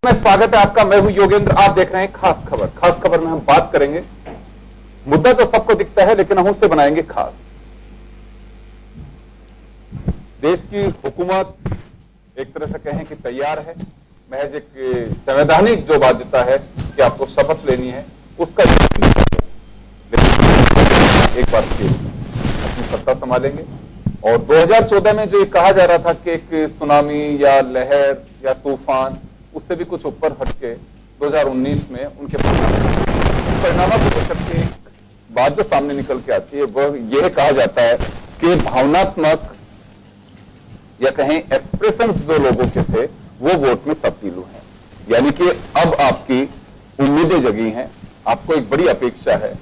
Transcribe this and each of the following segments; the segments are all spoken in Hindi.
में स्वागत है आपका। मैं हूं योगेंद्र, आप देख रहे हैं खास खबर। खास खबर में हम बात करेंगे, मुद्दा तो सबको दिखता है लेकिन हम उससे बनाएंगे खास। देश की हुकूमत एक तरह से कहें कि तैयार है, महज एक संवैधानिक जो बाध्यता है कि आपको शपथ लेनी है उसका एक बार फिर अपनी सत्ता संभालेंगे। और 2014 में जो कहा जा रहा था कि एक सुनामी या लहर या तूफान, उससे भी कुछ ऊपर हटके 2019 में उनके परिणामों को लेकर के एक बात जो सामने निकल के आती है वह यह कहा जाता है कि भावनात्मक या कहें एक्सप्रेशंस जो लोगों के थे वो वोट में तब्दील हुए हैं। यानी कि अब आपकी उम्मीदें जगी हैं, आपको एक बड़ी अपेक्षा है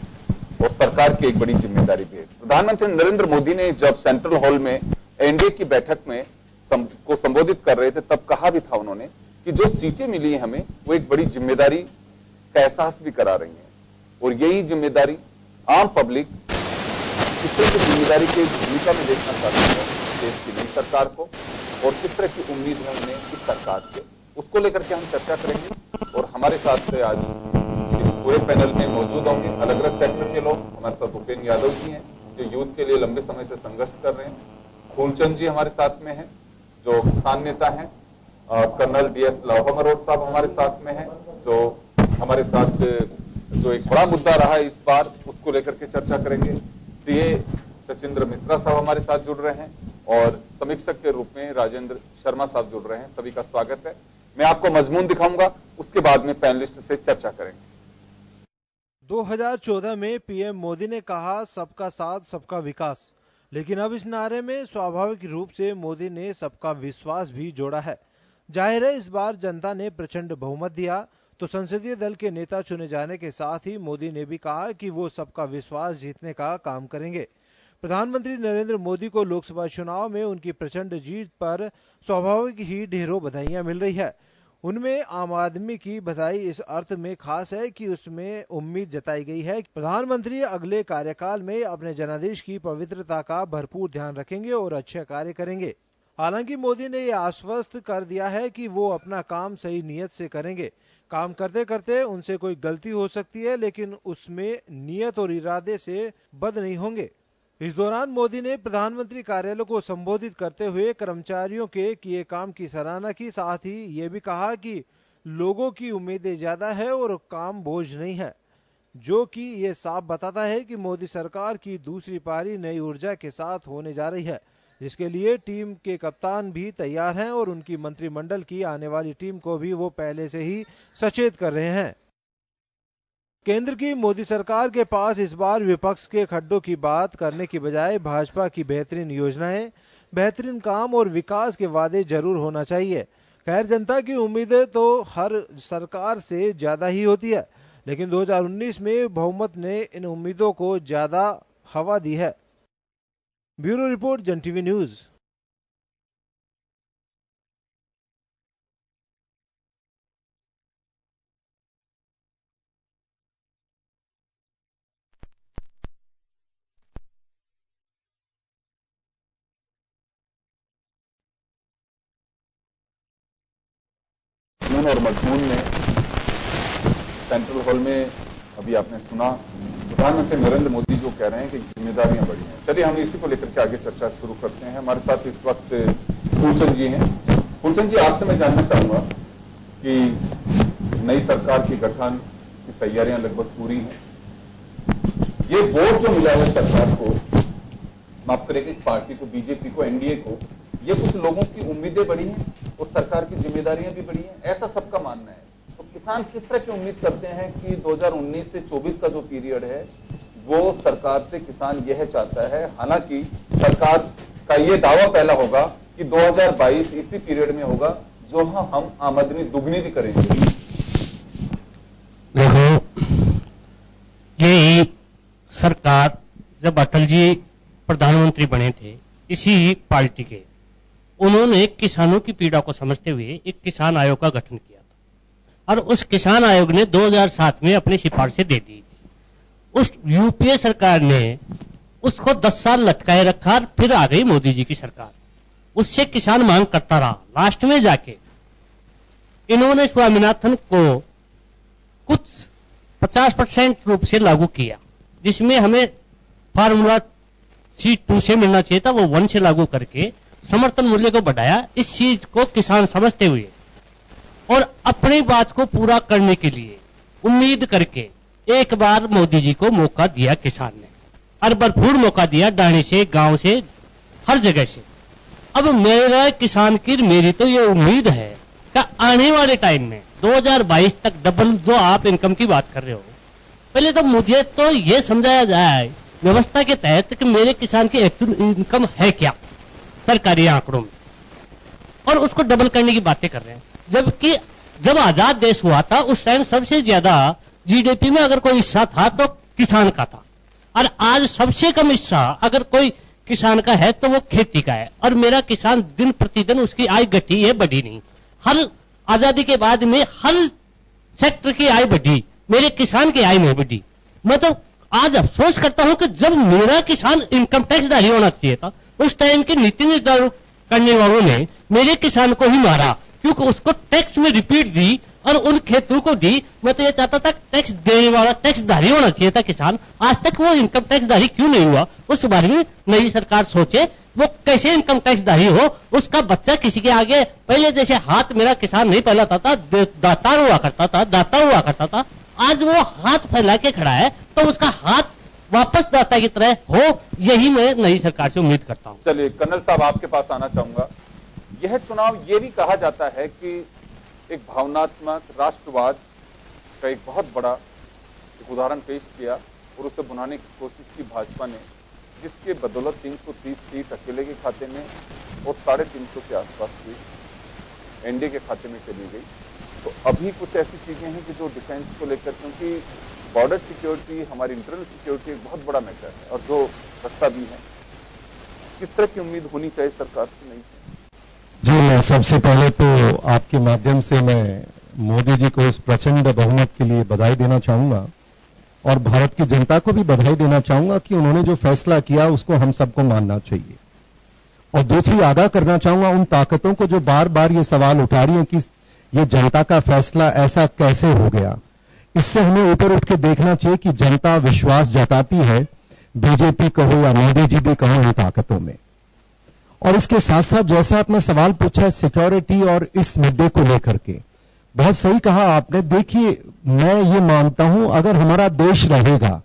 और सरकार की एक बड़ी जिम्मेदारी भी है। प्रधानमंत्री नरेंद्र मोदी ने जब सेंट्रल हॉल में एनडीए की बैठक में को संबोधित कर रहे थे तब कहा भी था उन्होंने कि जो सीटें मिली है हमें वो एक बड़ी जिम्मेदारी का एहसास भी करा रही है और यही जिम्मेदारी आम पब्लिक किस तरह की जिम्मेदारी की भूमिका में देखना चाहती है देश की नई सरकार को और किस तरह की उम्मीद है उन्हें इस सरकार से, उसको लेकर के हम चर्चा करेंगे। और हमारे साथ आज इस पूरे पैनल में मौजूद होंगे अलग अलग सेक्टर के लोग। हमारे साथ भूपेन्द्र यादव जी हैं जो यूथ के लिए लंबे समय से संघर्ष कर रहे हैं। फूलचंद जी हमारे साथ में हैं जो किसान नेता हैं। कर्नल डीएस लाहौमरोड साहब हमारे साथ में हैं जो हमारे साथ जो एक बड़ा मुद्दा रहा है इस बार उसको लेकर के चर्चा करेंगे। सीए सचिंद्र मिश्रा साहब हमारे साथ जुड़ रहे हैं और समीक्षक के रूप में राजेंद्र शर्मा साहब जुड़ रहे हैं। सभी का स्वागत है। मैं आपको मजमून दिखाऊंगा, उसके बाद में पैनलिस्ट से चर्चा करेंगे। 2014 में पीएम मोदी ने कहा सबका साथ सबका विकास, लेकिन अब इस नारे में स्वाभाविक रूप से मोदी ने सबका विश्वास भी जोड़ा है। जाहिर है इस बार जनता ने प्रचंड बहुमत दिया तो संसदीय दल के नेता चुने जाने के साथ ही मोदी ने भी कहा कि वो सबका विश्वास जीतने का काम करेंगे। प्रधानमंत्री नरेंद्र मोदी को लोकसभा चुनाव में उनकी प्रचंड जीत पर स्वाभाविक ही ढेरों बधाइयां मिल रही है। उनमें आम आदमी की बधाई इस अर्थ में खास है कि उसमें उम्मीद जताई गई है कि प्रधानमंत्री अगले कार्यकाल में अपने जनादेश की पवित्रता का भरपूर ध्यान रखेंगे और अच्छे कार्य करेंगे। हालांकि मोदी ने यह आश्वस्त कर दिया है कि वो अपना काम सही नियत से करेंगे। काम करते करते उनसे कोई गलती हो सकती है लेकिन उसमें नियत और इरादे से बद नहीं होंगे। इस दौरान मोदी ने प्रधानमंत्री कार्यालय को संबोधित करते हुए कर्मचारियों के किए काम की सराहना की, साथ ही ये भी कहा कि लोगों की उम्मीदें ज्यादा है और काम बोझ नहीं है, जो कि ये साफ बताता है कि मोदी सरकार की दूसरी पारी नई ऊर्जा के साथ होने जा रही है, जिसके लिए टीम के कप्तान भी तैयार हैं और उनकी मंत्रिमंडल की आने वाली टीम को भी वो पहले से ही सचेत कर रहे हैं। केंद्र की मोदी सरकार के पास इस बार विपक्ष के खड्डों की बात करने की बजाय भाजपा की बेहतरीन योजनाएं, बेहतरीन काम और विकास के वादे जरूर होना चाहिए। खैर, जनता की उम्मीदें तो हर सरकार से ज्यादा ही होती है, लेकिन 2019 में बहुमत ने इन उम्मीदों को ज्यादा हवा दी है। ब्यूरो रिपोर्ट, जन टीवी न्यूज। और मजमून में सेंट्रल हॉल में अभी आपने सुना प्रधानमंत्री नरेंद्र मोदी जो कह रहे हैं कि जिम्मेदारियां बड़ी हैं। चलिए हम इसी को लेकर के आगे चर्चा शुरू करते हैं। हमारे साथ इस वक्त फूलचंद जी हैं। फूलचंद जी, आपसे मैं जानना चाहूंगा कि नई सरकार की गठन की तैयारियां लगभग पूरी हैं। ये वोट जो मिला है सरकार को, माफ करेगा, पार्टी को, बीजेपी को, एनडीए को, ये कुछ लोगों की उम्मीदें बड़ी हैं और सरकार की जिम्मेदारियां भी बड़ी हैं, ऐसा सबका मानना है। तो किसान किस तरह की उम्मीद करते हैं कि 2019 से 24 का जो पीरियड है वो सरकार से किसान यह चाहता है। हालांकि सरकार का ये दावा पहला होगा कि 2022 इसी पीरियड में होगा जो हम आमदनी दुगनी भी करेंगे। देखो, यही सरकार जब अटल जी प्रधानमंत्री बने थे, इसी पार्टी के, उन्होंने किसानों की पीड़ा को समझते हुए एक किसान आयोग का गठन किया था और उस किसान आयोग ने 2007 में अपनी सिफारिशें दे दी। उस यूपीए सरकार ने उसको 10 साल लटकाए रखा, फिर आ गई मोदी जी की सरकार। उससे किसान मांग करता रहा। लास्ट में जाके इन्होंने स्वामीनाथन को कुछ 50% रूप से लागू किया, जिसमें हमें फार्मूला C2 से मिलना चाहिए था, वो 1 से लागू करके समर्थन मूल्य को बढ़ाया। इस चीज को किसान समझते हुए और अपनी बात को पूरा करने के लिए उम्मीद करके एक बार मोदी जी को मौका दिया किसान ने, और भरपूर मौका दिया, डाणी से, गांव से, हर जगह से। अब मेरा किसान की मेरी तो ये उम्मीद है कि आने वाले टाइम में 2022 तक डबल जो आप इनकम की बात कर रहे हो, पहले तो मुझे तो ये समझाया जाए व्यवस्था के तहत कि मेरे किसान की एक्चुअल इनकम है क्या सरकारी आंकड़ों में, और उसको डबल करने की बातें कर रहे हैं। जबकि जब आजाद देश हुआ था उस टाइम सबसे ज्यादा जीडीपी में अगर कोई हिस्सा था तो किसान का था, और आज सबसे कम हिस्सा अगर कोई किसान का है तो वो खेती का है। और मेरा किसान दिन प्रतिदिन उसकी आय घटी है, बढ़ी नहीं। हर आजादी के बाद में हर सेक्टर की आय बढ़ी, मेरे किसान की आय नहीं बढ़ी। मैं तो आज अफसोस करता हूं कि जब मेरा किसान इनकम टैक्स दारी होना चाहिए था, उस टाइम के नीति निर्धारण करने वालों ने मेरे किसान को ही मारा, क्योंकि उसको टैक्स में रिपीट दी और उन खेतों को दी। मैं तो ये चाहता था टैक्स देने वाला टैक्स दारी होना चाहिए था किसान। आज तक वो इनकम टैक्स दारी क्यों नहीं हुआ, उस बारे में नई सरकार सोचे वो कैसे इनकम टैक्स दारी हो। उसका बच्चा किसी के आगे पहले जैसे हाथ मेरा किसान नहीं फैलाता था, दाता हुआ करता था, आज वो हाथ फैला के खड़ा है, तो उसका हाथ वापस दाता की तरह हो, यही मैं नई सरकार से उम्मीद करता हूं। चलिए कर्नल साहब आपके पास आना चाहूंगा। यह चुनाव ये भी कहा जाता है कि एक भावनात्मक राष्ट्रवाद का एक बहुत बड़ा एक उदाहरण पेश किया और उसे बुनाने की कोशिश की भाजपा ने, जिसके बदौलत 330 सीट अकेले के खाते में और 350 के आसपास सीट एनडीए के खाते में चली गई। तो अभी कुछ ऐसी चीजें हैं कि जो डिफेंस को लेकर, क्योंकि बॉर्डर सिक्योरिटी, हमारी इंटरनल सिक्योरिटी एक बहुत बड़ा मैटर है और जो रास्ता भी है, किस तरह की उम्मीद होनी चाहिए सरकार से? नहीं जी, मैं सबसे पहले तो आपके माध्यम से मैं मोदी जी को इस प्रचंड बहुमत के लिए बधाई देना चाहूंगा और भारत की जनता को भी बधाई देना चाहूंगा कि उन्होंने जो फैसला किया उसको हम सबको मानना चाहिए। और दूसरी आगाह करना चाहूंगा उन ताकतों को जो बार बार ये सवाल उठा रही हैं कि ये जनता का फैसला ऐसा कैसे हो गया। इससे हमें ऊपर उठ के देखना चाहिए कि जनता विश्वास जताती है, बीजेपी कहो या मोदी जी भी कहो, इन ताकतों में। और इसके साथ साथ जैसा आपने सवाल पूछा है सिक्योरिटी और इस मुद्दे को लेकर के, बहुत सही कहा आपने। देखिए, मैं ये मानता हूं अगर हमारा देश रहेगा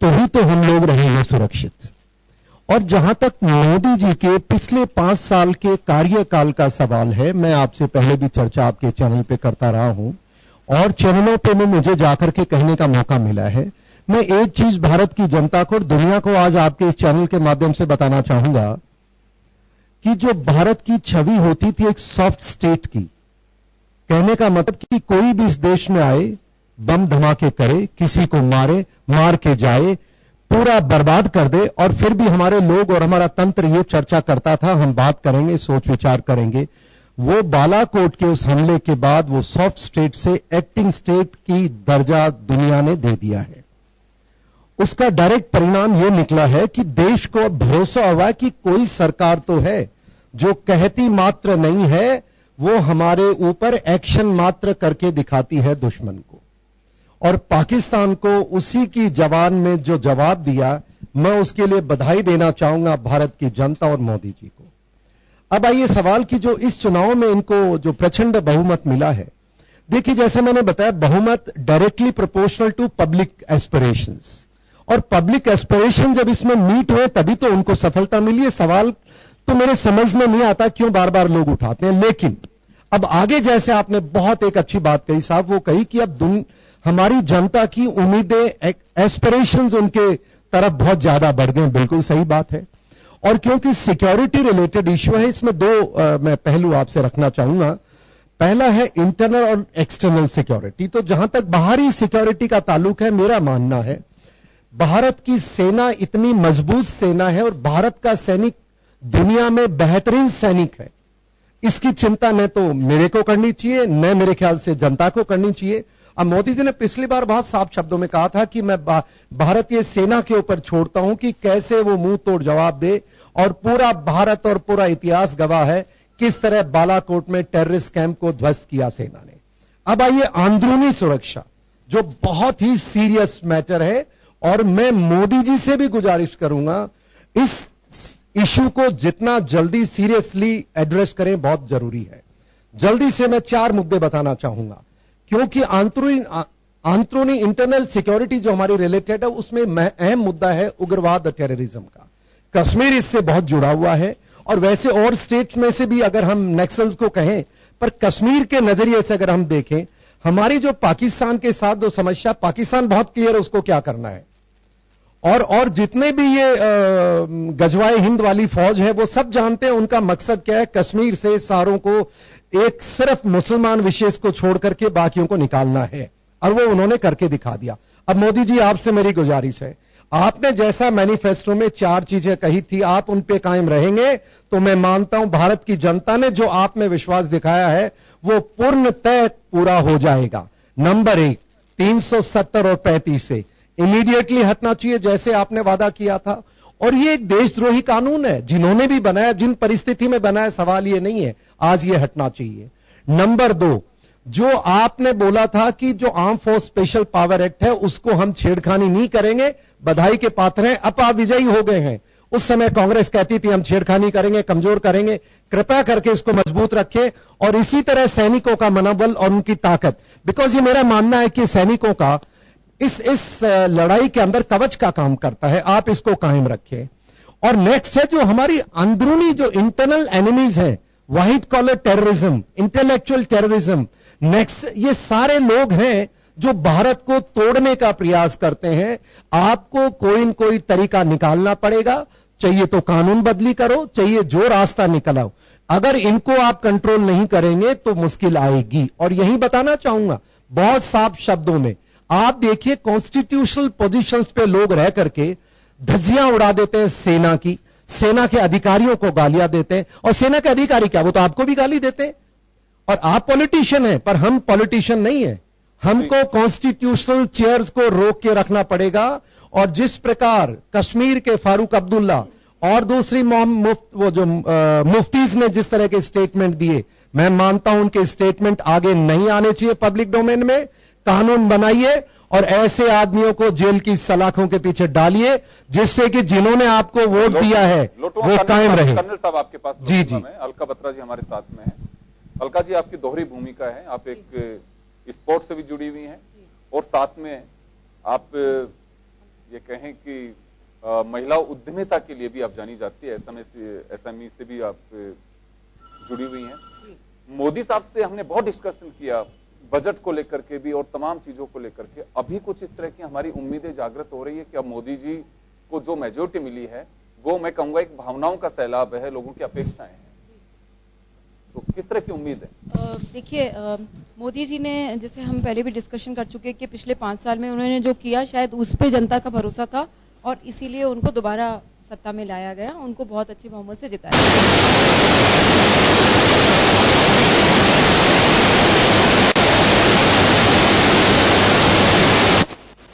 तो ही तो हम लोग रहेंगे सुरक्षित। और जहां तक मोदी जी के पिछले 5 साल के कार्यकाल का सवाल है, मैं आपसे पहले भी चर्चा आपके चैनल पे करता रहा हूं और चैनलों पे में मुझे जाकर के कहने का मौका मिला है। मैं एक चीज भारत की जनता को और दुनिया को आज आपके इस चैनल के माध्यम से बताना चाहूंगा कि जो भारत की छवि होती थी एक सॉफ्ट स्टेट की, कहने का मतलब कि कोई भी इस देश में आए, बम धमाके करे, किसी को मारे, मार के जाए, पूरा बर्बाद कर दे, और फिर भी हमारे लोग और हमारा तंत्र ये चर्चा करता था हम बात करेंगे, सोच विचार करेंगे। वो बालाकोट के उस हमले के बाद वो सॉफ्ट स्टेट से एक्टिंग स्टेट की दर्जा दुनिया ने दे दिया है। उसका डायरेक्ट परिणाम यह निकला है कि देश को भरोसा हुआ कि कोई सरकार तो है जो कहती मात्र नहीं है, वो हमारे ऊपर एक्शन मात्र करके दिखाती है दुश्मन को। और पाकिस्तान को उसी की जवान में जो जवाब दिया, मैं उसके लिए बधाई देना चाहूंगा भारत की जनता और मोदी जी को। अब आइए सवाल की जो इस चुनाव में इनको जो प्रचंड बहुमत मिला है, देखिए जैसे मैंने बताया बहुमत directly proportional to public aspirations, और पब्लिक एस्पिरेशन जब इसमें मीट हुए तभी तो उनको सफलता मिली है। सवाल तो मेरे समझ में नहीं आता क्यों बार बार लोग उठाते हैं, लेकिन अब आगे जैसे आपने बहुत एक अच्छी बात कही साहब, वो कही कि अब हमारी जनता की उम्मीदें, एस्पिरेशंस उनके तरफ बहुत ज्यादा बढ़ गए। बिल्कुल सही बात है। और क्योंकि सिक्योरिटी रिलेटेड इश्यू है, इसमें दो मैं पहलू आपसे रखना चाहूंगा। पहला है इंटरनल और एक्सटर्नल सिक्योरिटी। तो जहां तक बाहरी सिक्योरिटी का ताल्लुक है, मेरा मानना है भारत की सेना इतनी मजबूत सेना है और भारत का सैनिक दुनिया में बेहतरीन सैनिक है। इसकी चिंता न तो मेरे को करनी चाहिए, न मेरे ख्याल से जनता को करनी चाहिए। अब मोदी जी ने पिछली बार बहुत साफ शब्दों में कहा था कि मैं भारतीय सेना के ऊपर छोड़ता हूं कि कैसे वो मुंह तोड़ जवाब दे, और पूरा भारत और पूरा इतिहास गवाह है किस तरह बालाकोट में टेररिस्ट कैंप को ध्वस्त किया सेना ने। अब आइए अंदरूनी सुरक्षा, जो बहुत ही सीरियस मैटर है, और मैं मोदी जी से भी गुजारिश करूंगा इस इशू को जितना जल्दी सीरियसली एड्रेस करें, बहुत जरूरी है। जल्दी से मैं 4 मुद्दे बताना चाहूंगा, क्योंकि अंदरूनी इंटरनल सिक्योरिटी जो हमारी रिलेटेड है, उसमें अहम मुद्दा है उग्रवाद और टेररिज्म का। कश्मीर इससे बहुत जुड़ा हुआ है, और वैसे और स्टेट्स में से भी अगर हम नक्सल्स को कहें, पर कश्मीर के नजरिए से अगर हम देखें, हमारी जो पाकिस्तान के साथ जो समस्या, पाकिस्तान बहुत क्लियर है उसको क्या करना है, और जितने भी ये गजवाए हिंद वाली फौज है वो सब जानते हैं उनका मकसद क्या है, कश्मीर से सारों को एक सिर्फ मुसलमान विशेष को छोड़ करके बाकियों को निकालना है, और वो उन्होंने करके दिखा दिया। अब मोदी जी आपसे मेरी गुजारिश है, आपने जैसा मैनिफेस्टो में 4 चीजें कही थी, आप उन पे कायम रहेंगे तो मैं मानता हूं भारत की जनता ने जो आप में विश्वास दिखाया है वो पूर्णतः पूरा हो जाएगा। नंबर 1, 370 और 35 से इमीडिएटली हटना चाहिए जैसे आपने वादा किया था, और ये एक देशद्रोही कानून है, जिन्होंने भी बनाया, जिन परिस्थिति में बनाया, सवाल ये नहीं है, आज ये हटना चाहिए। नंबर 2, जो आपने बोला था कि जो arm force special power act है उसको हम छेड़खानी नहीं करेंगे, बधाई के पात्र हैं, अब आप विजयी हो गए हैं। उस समय कांग्रेस कहती थी हम छेड़खानी करेंगे, कमजोर करेंगे, कृपया करके इसको मजबूत रखें, और इसी तरह सैनिकों का मनोबल और उनकी ताकत, बिकॉज ये मेरा मानना है कि सैनिकों का इस लड़ाई के अंदर कवच का काम करता है, आप इसको कायम रखें। और नेक्स्ट है जो हमारी अंदरूनी जो इंटरनल एनिमीज हैं, white collar terrorism, intellectual terrorism, next ये सारे लोग हैं जो भारत को तोड़ने का प्रयास करते हैं। आपको कोई न कोई तरीका निकालना पड़ेगा, चाहिए तो कानून बदली करो, चाहिए जो रास्ता निकलाओ, अगर इनको आप कंट्रोल नहीं करेंगे तो मुश्किल आएगी। और यही बताना चाहूंगा बहुत साफ शब्दों में, आप देखिए कॉन्स्टिट्यूशनल पोजीशंस पे लोग रह करके धज्जियां उड़ा देते हैं सेना की, सेना के अधिकारियों को गालियां देते हैं, और सेना के अधिकारी क्या, वो तो आपको भी गाली देते हैं, और आप पॉलिटिशियन हैं, पर हम पॉलिटिशियन नहीं है। हमको कॉन्स्टिट्यूशनल चेयर्स को रोक के रखना पड़ेगा, और जिस प्रकार कश्मीर के फारूक अब्दुल्ला और दूसरी मुफ्तीज ने जिस तरह के स्टेटमेंट दिए, मैं मानता हूं उनके स्टेटमेंट आगे नहीं आने चाहिए पब्लिक डोमेन में। कानून बनाइए और ऐसे आदमियों को जेल की सलाखों के पीछे डालिए, जिससे कि जिन्होंने आपको वोट दिया है वो कायम रहे। कर्नल साहब आपके पास जी जी, अलका बत्रा जी हमारे साथ में है। अलका जी, आपकी दोहरी भूमिका है, आप एक स्पोर्ट्स से भी जुड़ी हुई हैं, और साथ में आप ये कहें कि महिला उद्यमिता के लिए भी आप जानी जाती है, एसएमई से भी आप जुड़ी हुई हैं। मोदी साहब से हमने बहुत डिस्कशन किया बजट को लेकर के भी और तमाम चीजों को लेकर के। अभी कुछ इस तरह की हमारी उम्मीदें जागृत हो रही है कि अब मोदी जी को जो मेजोरिटी मिली है वो मैं कहूंगा एक भावनाओं का सैलाब है, लोगों की अपेक्षाएं हैं, तो किस तरह की उम्मीद है? देखिए, मोदी जी ने, जैसे हम पहले भी डिस्कशन कर चुके कि पिछले 5 साल में उन्होंने जो किया, शायद उस पे जनता का भरोसा था और इसीलिए उनको दोबारा सत्ता में लाया गया, उनको बहुत अच्छी बहुमत से जिताया।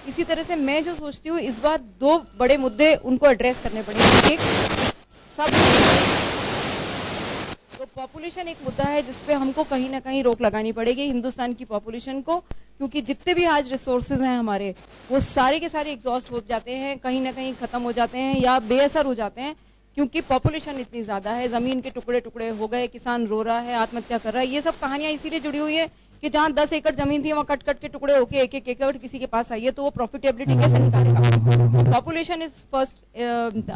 इसी तरह से मैं जो सोचती हूँ, इस बार 2 बड़े मुद्दे उनको एड्रेस करने पड़ेंगे। एक सब तो पॉपुलेशन एक मुद्दा है जिसपे हमको कहीं ना कहीं रोक लगानी पड़ेगी हिंदुस्तान की पॉपुलेशन को, क्योंकि जितने भी आज रिसोर्सेज हैं हमारे, वो सारे के सारे एग्जॉस्ट हो जाते हैं, कहीं ना कहीं खत्म हो जाते हैं या बेअसर हो जाते हैं, क्योंकि पॉपुलेशन इतनी ज्यादा है। जमीन के टुकड़े टुकड़े हो गए, किसान रो रहा है, आत्महत्या कर रहा है। ये सब कहानियां इसीलिए जुड़ी हुई है कि जहां 10 एकड़ जमीन थी वहां कट कट के टुकड़े होके 1-1 एकड़ किसी के पास आई है, तो वो प्रॉफिटेबिलिटी कैसे निकालेगा? Population is first,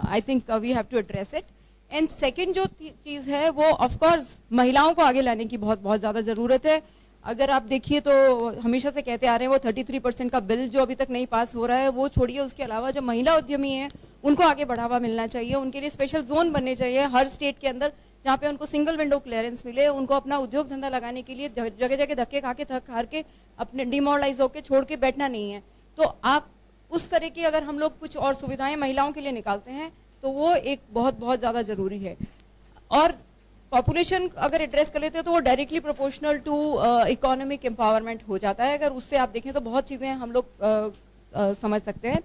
I think we have to address it. And second जो चीज है वो ऑफ कोर्स महिलाओं को आगे लाने की बहुत ज्यादा जरूरत है। अगर आप देखिए तो हमेशा से कहते आ रहे हैं वो 33% का बिल जो अभी तक नहीं पास हो रहा है, वो छोड़िए, उसके अलावा जो महिला उद्यमी हैं उनको आगे बढ़ावा मिलना चाहिए, उनके लिए स्पेशल जोन बनने चाहिए हर स्टेट के अंदर, जहां पे उनको सिंगल विंडो क्लियरेंस मिले, उनको अपना उद्योग धंधा लगाने के लिए जगह जगह धक्के खा के थक हार के अपने डिमोरलाइज होकर छोड़ के बैठना नहीं है। तो आप उस तरह की अगर हम लोग कुछ और सुविधाएं महिलाओं के लिए निकालते हैं तो वो एक बहुत ज्यादा जरूरी है। और पॉपुलेशन अगर एड्रेस कर लेते हैं तो वो directly proportional to economic empowerment हो जाता है। अगर उससे आप देखें तो बहुत चीजें हम लोग समझ सकते हैं।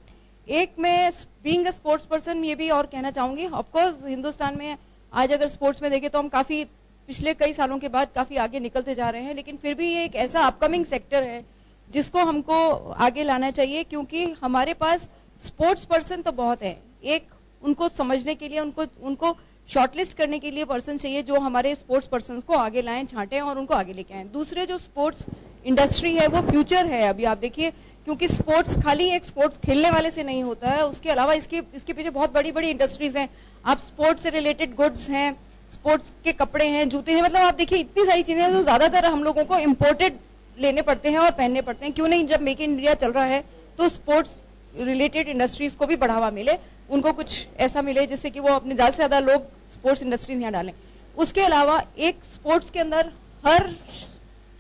एक मैं बीइंग अ स्पोर्ट्स पर्सन ये भी और कहना चाहूंगी, ऑफकोर्स हिंदुस्तान में आज अगर स्पोर्ट्स में देखें तो हम काफी पिछले कई सालों के बाद काफी आगे निकलते जा रहे हैं, लेकिन फिर भी ये एक ऐसा अपकमिंग सेक्टर है जिसको हमको आगे लाना चाहिए, क्योंकि हमारे पास स्पोर्ट्स पर्सन तो बहुत है, एक उनको समझने के लिए, उनको शॉर्टलिस्ट करने के लिए पर्सन चाहिए जो हमारे स्पोर्ट्स पर्सन को आगे लाएं, छांटें और उनको आगे लेके आएं। दूसरे जो स्पोर्ट्स इंडस्ट्री है वो फ्यूचर है। अभी आप देखिए, क्योंकि स्पोर्ट्स खाली एक स्पोर्ट्स खेलने वाले से नहीं होता है, उसके अलावा इसके पीछे बहुत बड़ी बड़ी इंडस्ट्रीज हैं। आप स्पोर्ट्स से रिलेटेड गुड्स हैं, स्पोर्ट्स के कपड़े हैं, जूते हैं, मतलब आप देखिए इतनी सारी चीजें हैं जो ज्यादातर हम लोगों को इम्पोर्टेड लेने पड़ते हैं और पहनने पड़ते हैं। क्यों नहीं, जब मेक इन इंडिया चल रहा है तो स्पोर्ट्स रिलेटेड इंडस्ट्रीज को भी बढ़ावा मिले, उनको कुछ ऐसा मिले जिससे कि वो अपने ज्यादा से ज्यादा लोग स्पोर्ट्स इंडस्ट्रीज यहाँ डालें। उसके अलावा एक स्पोर्ट्स के अंदर हर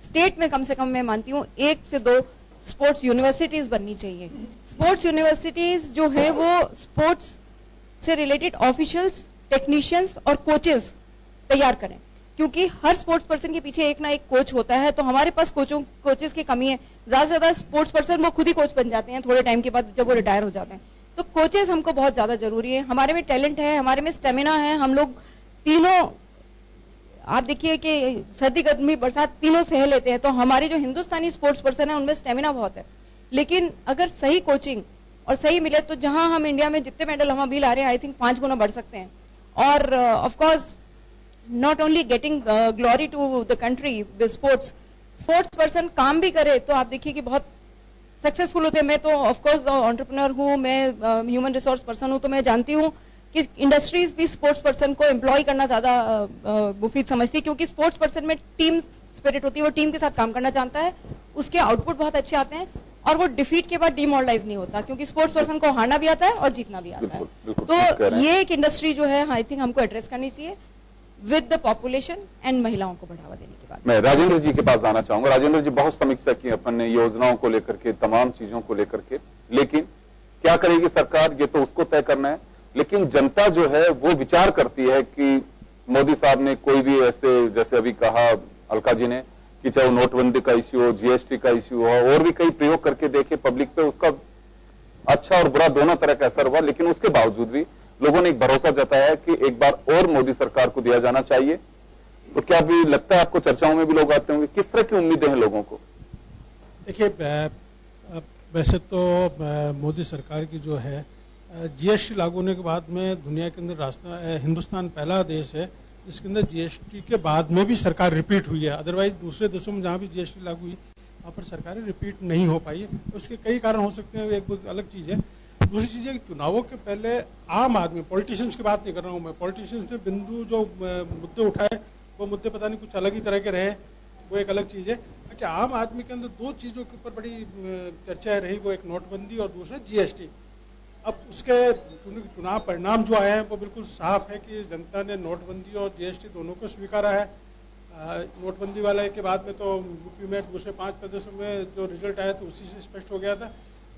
स्टेट में कम से कम मैं मानती हूँ 1 से 2 स्पोर्ट्स यूनिवर्सिटीज बननी चाहिए। स्पोर्ट्स यूनिवर्सिटीज जो है वो स्पोर्ट्स से रिलेटेड ऑफिशियल्स, टेक्नीशियंस और कोचेस तैयार करें, क्योंकि हर स्पोर्ट्स पर्सन के पीछे एक ना एक कोच होता है। तो हमारे पास कोचेस की कमी है। ज्यादा से ज्यादा स्पोर्ट्स पर्सन वो खुद ही कोच बन जाते हैं थोड़े टाइम के बाद जब वो रिटायर हो जाते हैं। तो कोचेस हमको बहुत ज्यादा जरूरी है। हमारे में टैलेंट है, हमारे में स्टेमिना है, हम लोग तीनों, आप देखिए कि सर्दी गर्मी बरसात तीनों सह लेते हैं। तो हमारे जो हिंदुस्तानी स्पोर्ट्स पर्सन है उनमें स्टेमिना बहुत है, लेकिन अगर सही कोचिंग और सही मिले तो जहां हम इंडिया में जितने मेडल हम अभी ला रहे हैं आई थिंक 5 गुना बढ़ सकते हैं। और of course not only getting glory to the country, sports person काम भी करे तो आप देखिए कि बहुत सक्सेसफुल होते हैं। मैं तो ऑफ कोर्स एंटरप्रेन्योर हूं, मैं ह्यूमन रिसोर्स पर्सन हूं, तो मैं जानती हूं कि इंडस्ट्रीज भी स्पोर्ट्स पर्सन को एम्प्लॉय करना ज्यादा मुफीद समझती है, क्योंकि स्पोर्ट्स पर्सन में टीम स्पिरिट होती है, वो टीम के साथ काम करना जानता है, उसके आउटपुट बहुत अच्छे आते हैं और वो डिफीट के बाद डिमोरलाइज नहीं होता, क्योंकि स्पोर्ट्स पर्सन को हारना भी आता है और जीतना भी आता है। तो ये एक इंडस्ट्री जो है आई थिंक हमको एड्रेस करनी चाहिए विद द पॉपुलेशन एंड महिलाओं को बढ़ावा देने के बाद। मैं राजेंद्र जी के पास जाना चाहूंगा। राजेंद्र जी, बहुत समीक्षा की अपन ने योजनाओं को लेकर के, तमाम चीजों को लेकर के, लेकिन क्या करेगी सरकार ये तो उसको तय करना है। लेकिन जनता जो है वो विचार करती है कि मोदी साहब ने कोई भी ऐसे, जैसे अभी कहा अलका जी ने, कि चाहे वो नोटबंदी का इश्यू हो, जीएसटी का इश्यू हो, और भी कई प्रयोग करके देखे पब्लिक पे, उसका अच्छा और बुरा दोनों तरह का असर हुआ। लेकिन उसके बावजूद भी लोगों ने एक भरोसा जताया है कि एक बार और मोदी सरकार को दिया जाना चाहिए। तो क्या भी लगता है आपको, चर्चाओं में भी लोग आते होंगे, किस तरह की उम्मीदें हैं लोगों को? देखिए, वैसे तो मोदी सरकार की जो है जीएसटी लागू होने के बाद में दुनिया के अंदर हिंदुस्तान पहला देश है जिसके अंदर जीएसटी के बाद में भी सरकार रिपीट हुई है। अदरवाइज दूसरे देशों में जहां भी जीएसटी लागू हुई वहां पर सरकारें रिपीट नहीं हो पाई है। तो उसके कई कारण हो सकते हैं, एक अलग चीज है। दूसरी चीज है कि चुनावों के पहले आम आदमी, पॉलिटिशियंस की बात नहीं कर रहा हूं मैं, पॉलिटिशियंस ने बिंदु जो मुद्दे उठाए वो मुद्दे पता नहीं कुछ अलग ही तरह के रहे, वो एक अलग चीज है। कि आम आदमी के अंदर 2 चीजों के ऊपर बड़ी चर्चा रही, वो एक नोटबंदी और दूसरा जीएसटी। अब उसके चुनाव परिणाम जो आए हैं वो बिल्कुल साफ है कि जनता ने नोटबंदी और जीएसटी दोनों को स्वीकारा है। नोटबंदी वाले के बाद में तो यूपी में दूसरे 5 प्रदेशों में जो रिजल्ट आया तो उसी से स्पष्ट हो गया था।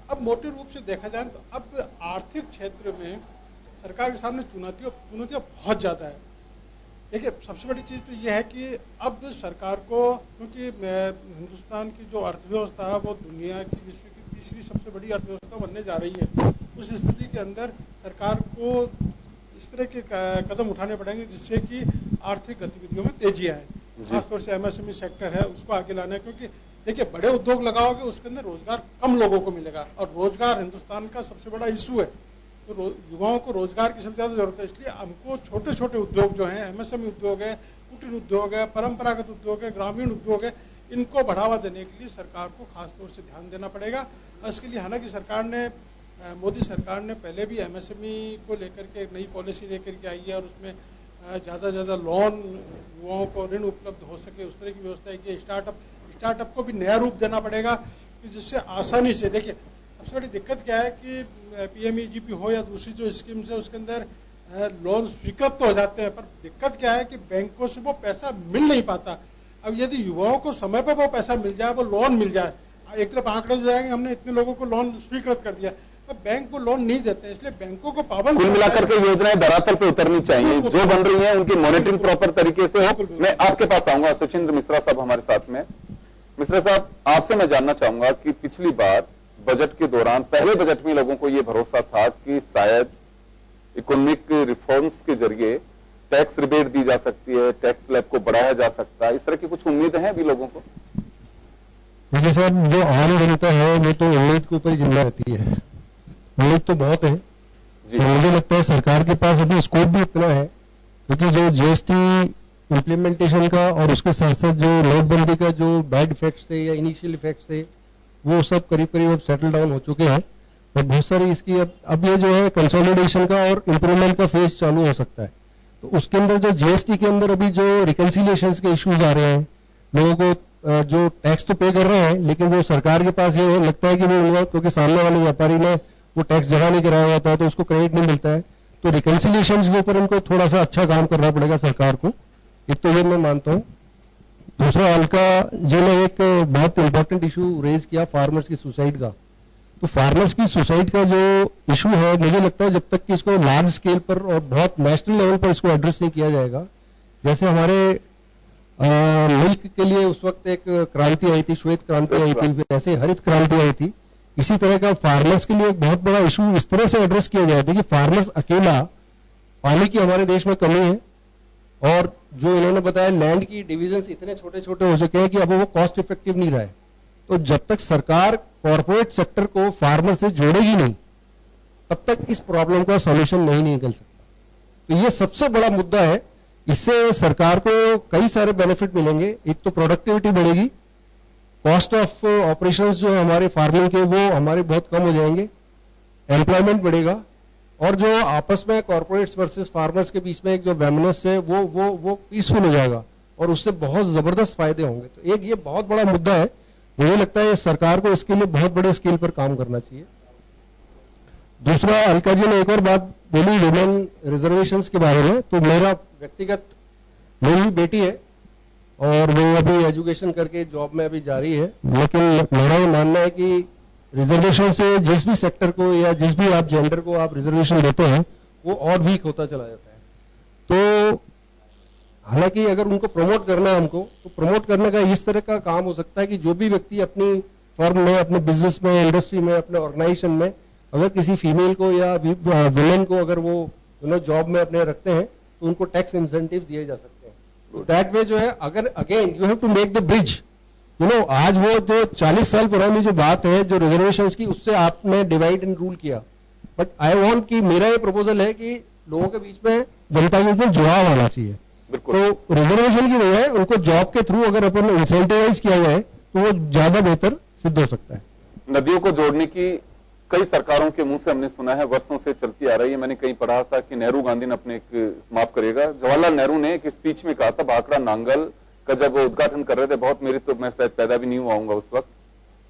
अब मोटे रूप से देखा जाए तो अब आर्थिक क्षेत्र में सरकार के सामने चुनौतियां बहुत ज्यादा है। देखिए, सबसे बड़ी चीज तो यह है कि अब सरकार को, क्योंकि हिंदुस्तान की जो अर्थव्यवस्था है वो दुनिया की विश्व की तीसरी सबसे बड़ी अर्थव्यवस्था बनने जा रही है। उस स्थिति के अंदर सरकार को इस तरह के कदम उठाने पड़ेंगे जिससे कि आर्थिक गतिविधियों में तेजी आए। खासतौर से एमएसएमई सेक्टर है उसको आगे लाना है, क्योंकि देखिए बड़े उद्योग लगाओगे उसके अंदर रोजगार कम लोगों को मिलेगा, और रोजगार हिंदुस्तान का सबसे बड़ा इशू है। तो युवाओं को रोजगार की सबसे ज्यादा जरूरत है। इसलिए हमको छोटे छोटे उद्योग जो हैं, एमएसएमई उद्योग है, कुटीर उद्योग है, परंपरागत उद्योग है, ग्रामीण उद्योग है, इनको बढ़ावा देने के लिए सरकार को खासतौर से ध्यान देना पड़ेगा। इसके लिए हालांकि सरकार ने, मोदी सरकार ने पहले भी एमएसएमई को लेकर के एक नई पॉलिसी लेकर के आई है, और उसमें ज्यादा ज्यादा लोन, युवाओं को ऋण उपलब्ध हो सके उस तरह की व्यवस्था है कि स्टार्टअप को भी नया रूप देना पड़ेगा कि जिससे आसानी से, देखिए सबसे बड़ी दिक्कत क्या है कि पीएमईजीपी हो या दूसरी जो स्कीम्स है उसके अंदर लोन स्वीकृत तो हो जाते हैं, पर दिक्कत क्या है कि बैंकों से वो पैसा मिल नहीं पाता। अब यदि युवाओं को समय पर वो पैसा मिल जाए, वो लोन मिल जाए, एक तरफ आंकड़े हो जाएंगे हमने इतने लोगों को लोन स्वीकृत कर दिया, तो बैंक वो लोन नहीं देते, इसलिए बैंकों को पाबंद, कुल मिलाकर के योजनाएं धरातल पे उतरनी चाहिए, जो बन रही हैं उनकी मॉनिटरिंग प्रॉपर तरीके से हो। मैं आपके पास आऊंगा, सुचिंद्र मिश्रा साहब हमारे साथ में। मिश्रा साहब, आपसे मैं जानना चाहूंगा कि पिछली बार बजट के दौरान, पहले बजट में लोगों को यह भरोसा था कि शायद इकोनॉमिक रिफॉर्म्स के जरिए टैक्स रिबेट दी जा सकती है, टैक्स स्लैब को बढ़ाया जा सकता है, इस तरह की कुछ उम्मीदें हैं अभी लोगों को? देखिए साहब, जो आम जनता है वो तो उम्मीद के ऊपर ही जिंदा रहती है। उम्मीद तो बहुत है जी। तो मुझे लगता है सरकार के पास अभी स्कोप भी इतना है, क्योंकि जो जीएसटी इम्प्लीमेंटेशन का और उसके साथ साथ जो नोटबंदी का जो बैड इफेक्ट है या इनिशियल इफेक्ट है, वो सब करीब करीब अब सेटल डाउन हो चुके हैं। और बहुत सारी इसकी अब ये जो है कंसोलिडेशन का और इम्प्रूवमेंट का फेज चालू हो सकता है। तो उसके अंदर जो जीएसटी के अंदर अभी जो रिकंसिलिएशन के इश्यूज आ रहे हैं, लोगों को जो टैक्स तो पे कर रहे हैं, लेकिन जो सरकार के पास ये लगता है कि वो क्योंकि सामने वाले व्यापारी ने वो टैक्स जमा नहीं कराया होता है तो उसको क्रेडिट नहीं मिलता है, तो रिकंसिलिएशन के ऊपर इनको थोड़ा सा अच्छा काम करना पड़ेगा सरकार को। एक तो ये मैं मानता हूँ। दूसरा, हल्का जी ने एक बहुत इंपॉर्टेंट इशू रेज किया फार्मर्स की सुसाइड का। तो फार्मर्स की सुसाइड का जो इशू है, मुझे लगता है जब तक कि इसको लार्ज स्केल पर और बहुत नेशनल लेवल पर इसको एड्रेस नहीं किया जाएगा, जैसे हमारे मिल्क के लिए उस वक्त एक क्रांति आई थी, श्वेत क्रांति आई थी, फिर ऐसे हरित क्रांति आई थी, इसी तरह का फार्मर्स के लिए एक बहुत बड़ा इशू इस तरह से एड्रेस किया जाए कि फार्मर्स अकेला, पानी की हमारे देश में कमी है और जो इन्होंने बताया लैंड की डिविजन्स इतने छोटे छोटे हो चुके हैं कि अब वो कॉस्ट इफेक्टिव नहीं रहा है। तो जब तक सरकार कॉर्पोरेट सेक्टर को फार्मर से जोड़ेगी नहीं, तब तक इस प्रॉब्लम का सॉल्यूशन नहीं निकल सकता। तो ये सबसे बड़ा मुद्दा है। इससे सरकार को कई सारे बेनिफिट मिलेंगे। एक तो प्रोडक्टिविटी बढ़ेगी, कॉस्ट ऑफ ऑपरेशंस जो है हमारे फार्मिंग के वो हमारे बहुत कम हो जाएंगे, एम्प्लॉयमेंट बढ़ेगा और जो आपस में कॉर्पोरेट्स वर्सेस फार्मर्स के बीच में एक जो वेमनेस है वो पीसफुल हो जाएगा और उससे बहुत जबरदस्त फायदे होंगे। तो एक ये बहुत बड़ा मुद्दा है। मुझे लगता है सरकार को इसके लिए बहुत बड़े स्केल पर काम करना चाहिए। दूसरा, अलका जी ने एक और बात बोली वुमेन रिजर्वेशंस के बारे में। तो मेरा व्यक्तिगत, मेरी बेटी है और वो अभी एजुकेशन करके जॉब में अभी जा रही है, लेकिन मेरा ये मानना है कि रिजर्वेशन से जिस भी सेक्टर को या जिस भी आप जेंडर को आप रिजर्वेशन देते हैं वो और वीक होता चला जाता है। तो हालांकि अगर उनको प्रमोट करना है हमको, तो प्रमोट करने का इस तरह का काम हो सकता है कि जो भी व्यक्ति अपनी फर्म में, अपने बिजनेस में, इंडस्ट्री में, अपने ऑर्गेनाइजेशन में अगर किसी फीमेल को या वुमेन को अगर वो जॉब में अपने रखते हैं तो उनको टैक्स इंसेंटिव दिए जा सकते हैं। तो दैट वे जो है, अगर again you have to make the bridge, आज वो जो 40 साल पुरानी जो बात है जो रिजर्वेशन की, उससे आपने डिवाइड एंड रूल किया। बट आई वांट कि मेरा ये प्रपोजल है कि लोगों के बीच में, जनता के बीच में जुड़ाव आना चाहिए। तो रिजर्वेशन की बजाय उनको जॉब के थ्रू अगर अपन इंसेंटिवाइज किया जाए तो वो ज्यादा बेहतर सिद्ध हो सकता है। नदियों को जोड़ने की कई सरकारों के मुंह से हमने सुना है, वर्षों से चलती आ रही है। मैंने कहीं पढ़ा था कि नेहरू गांधी ने अपने माफ करिएगा, जवाहरलाल नेहरू ने एक स्पीच में कहा था, भाखड़ा नांगल का जब वो उद्घाटन कर रहे थे, बहुत मेरी तो मैं शायद पैदा भी नहीं हुआ हूंगा उस वक्त,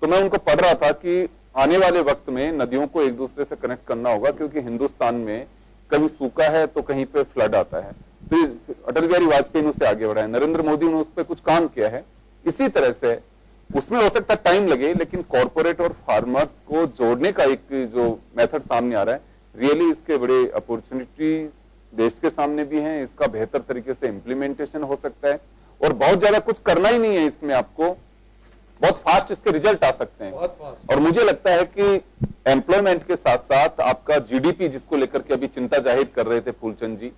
तो मैं उनको पढ़ रहा था कि आने वाले वक्त में नदियों को एक दूसरे से कनेक्ट करना होगा, क्योंकि हिंदुस्तान में कहीं सूखा है तो कहीं पे फ्लड आता है। तो अटल बिहारी वाजपेयी ने उसे आगे बढ़ाया, नरेंद्र मोदी ने उस पर कुछ काम किया है। इसी तरह से उसमें हो सकता है टाइम लगे, लेकिन कॉर्पोरेट और फार्मर्स को जोड़ने का एक जो मेथड सामने आ रहा है, रियली इसके बड़े अपॉर्चुनिटीज देश के सामने भी हैं। इसका बेहतर तरीके से इंप्लीमेंटेशन हो सकता है और बहुत ज्यादा कुछ करना ही नहीं है इसमें, आपको बहुत फास्ट इसके रिजल्ट आ सकते हैं। और मुझे लगता है कि एम्प्लॉयमेंट के साथ साथ आपका जीडीपी, जिसको लेकर के अभी चिंता जाहिर कर रहे थे फूलचंद जी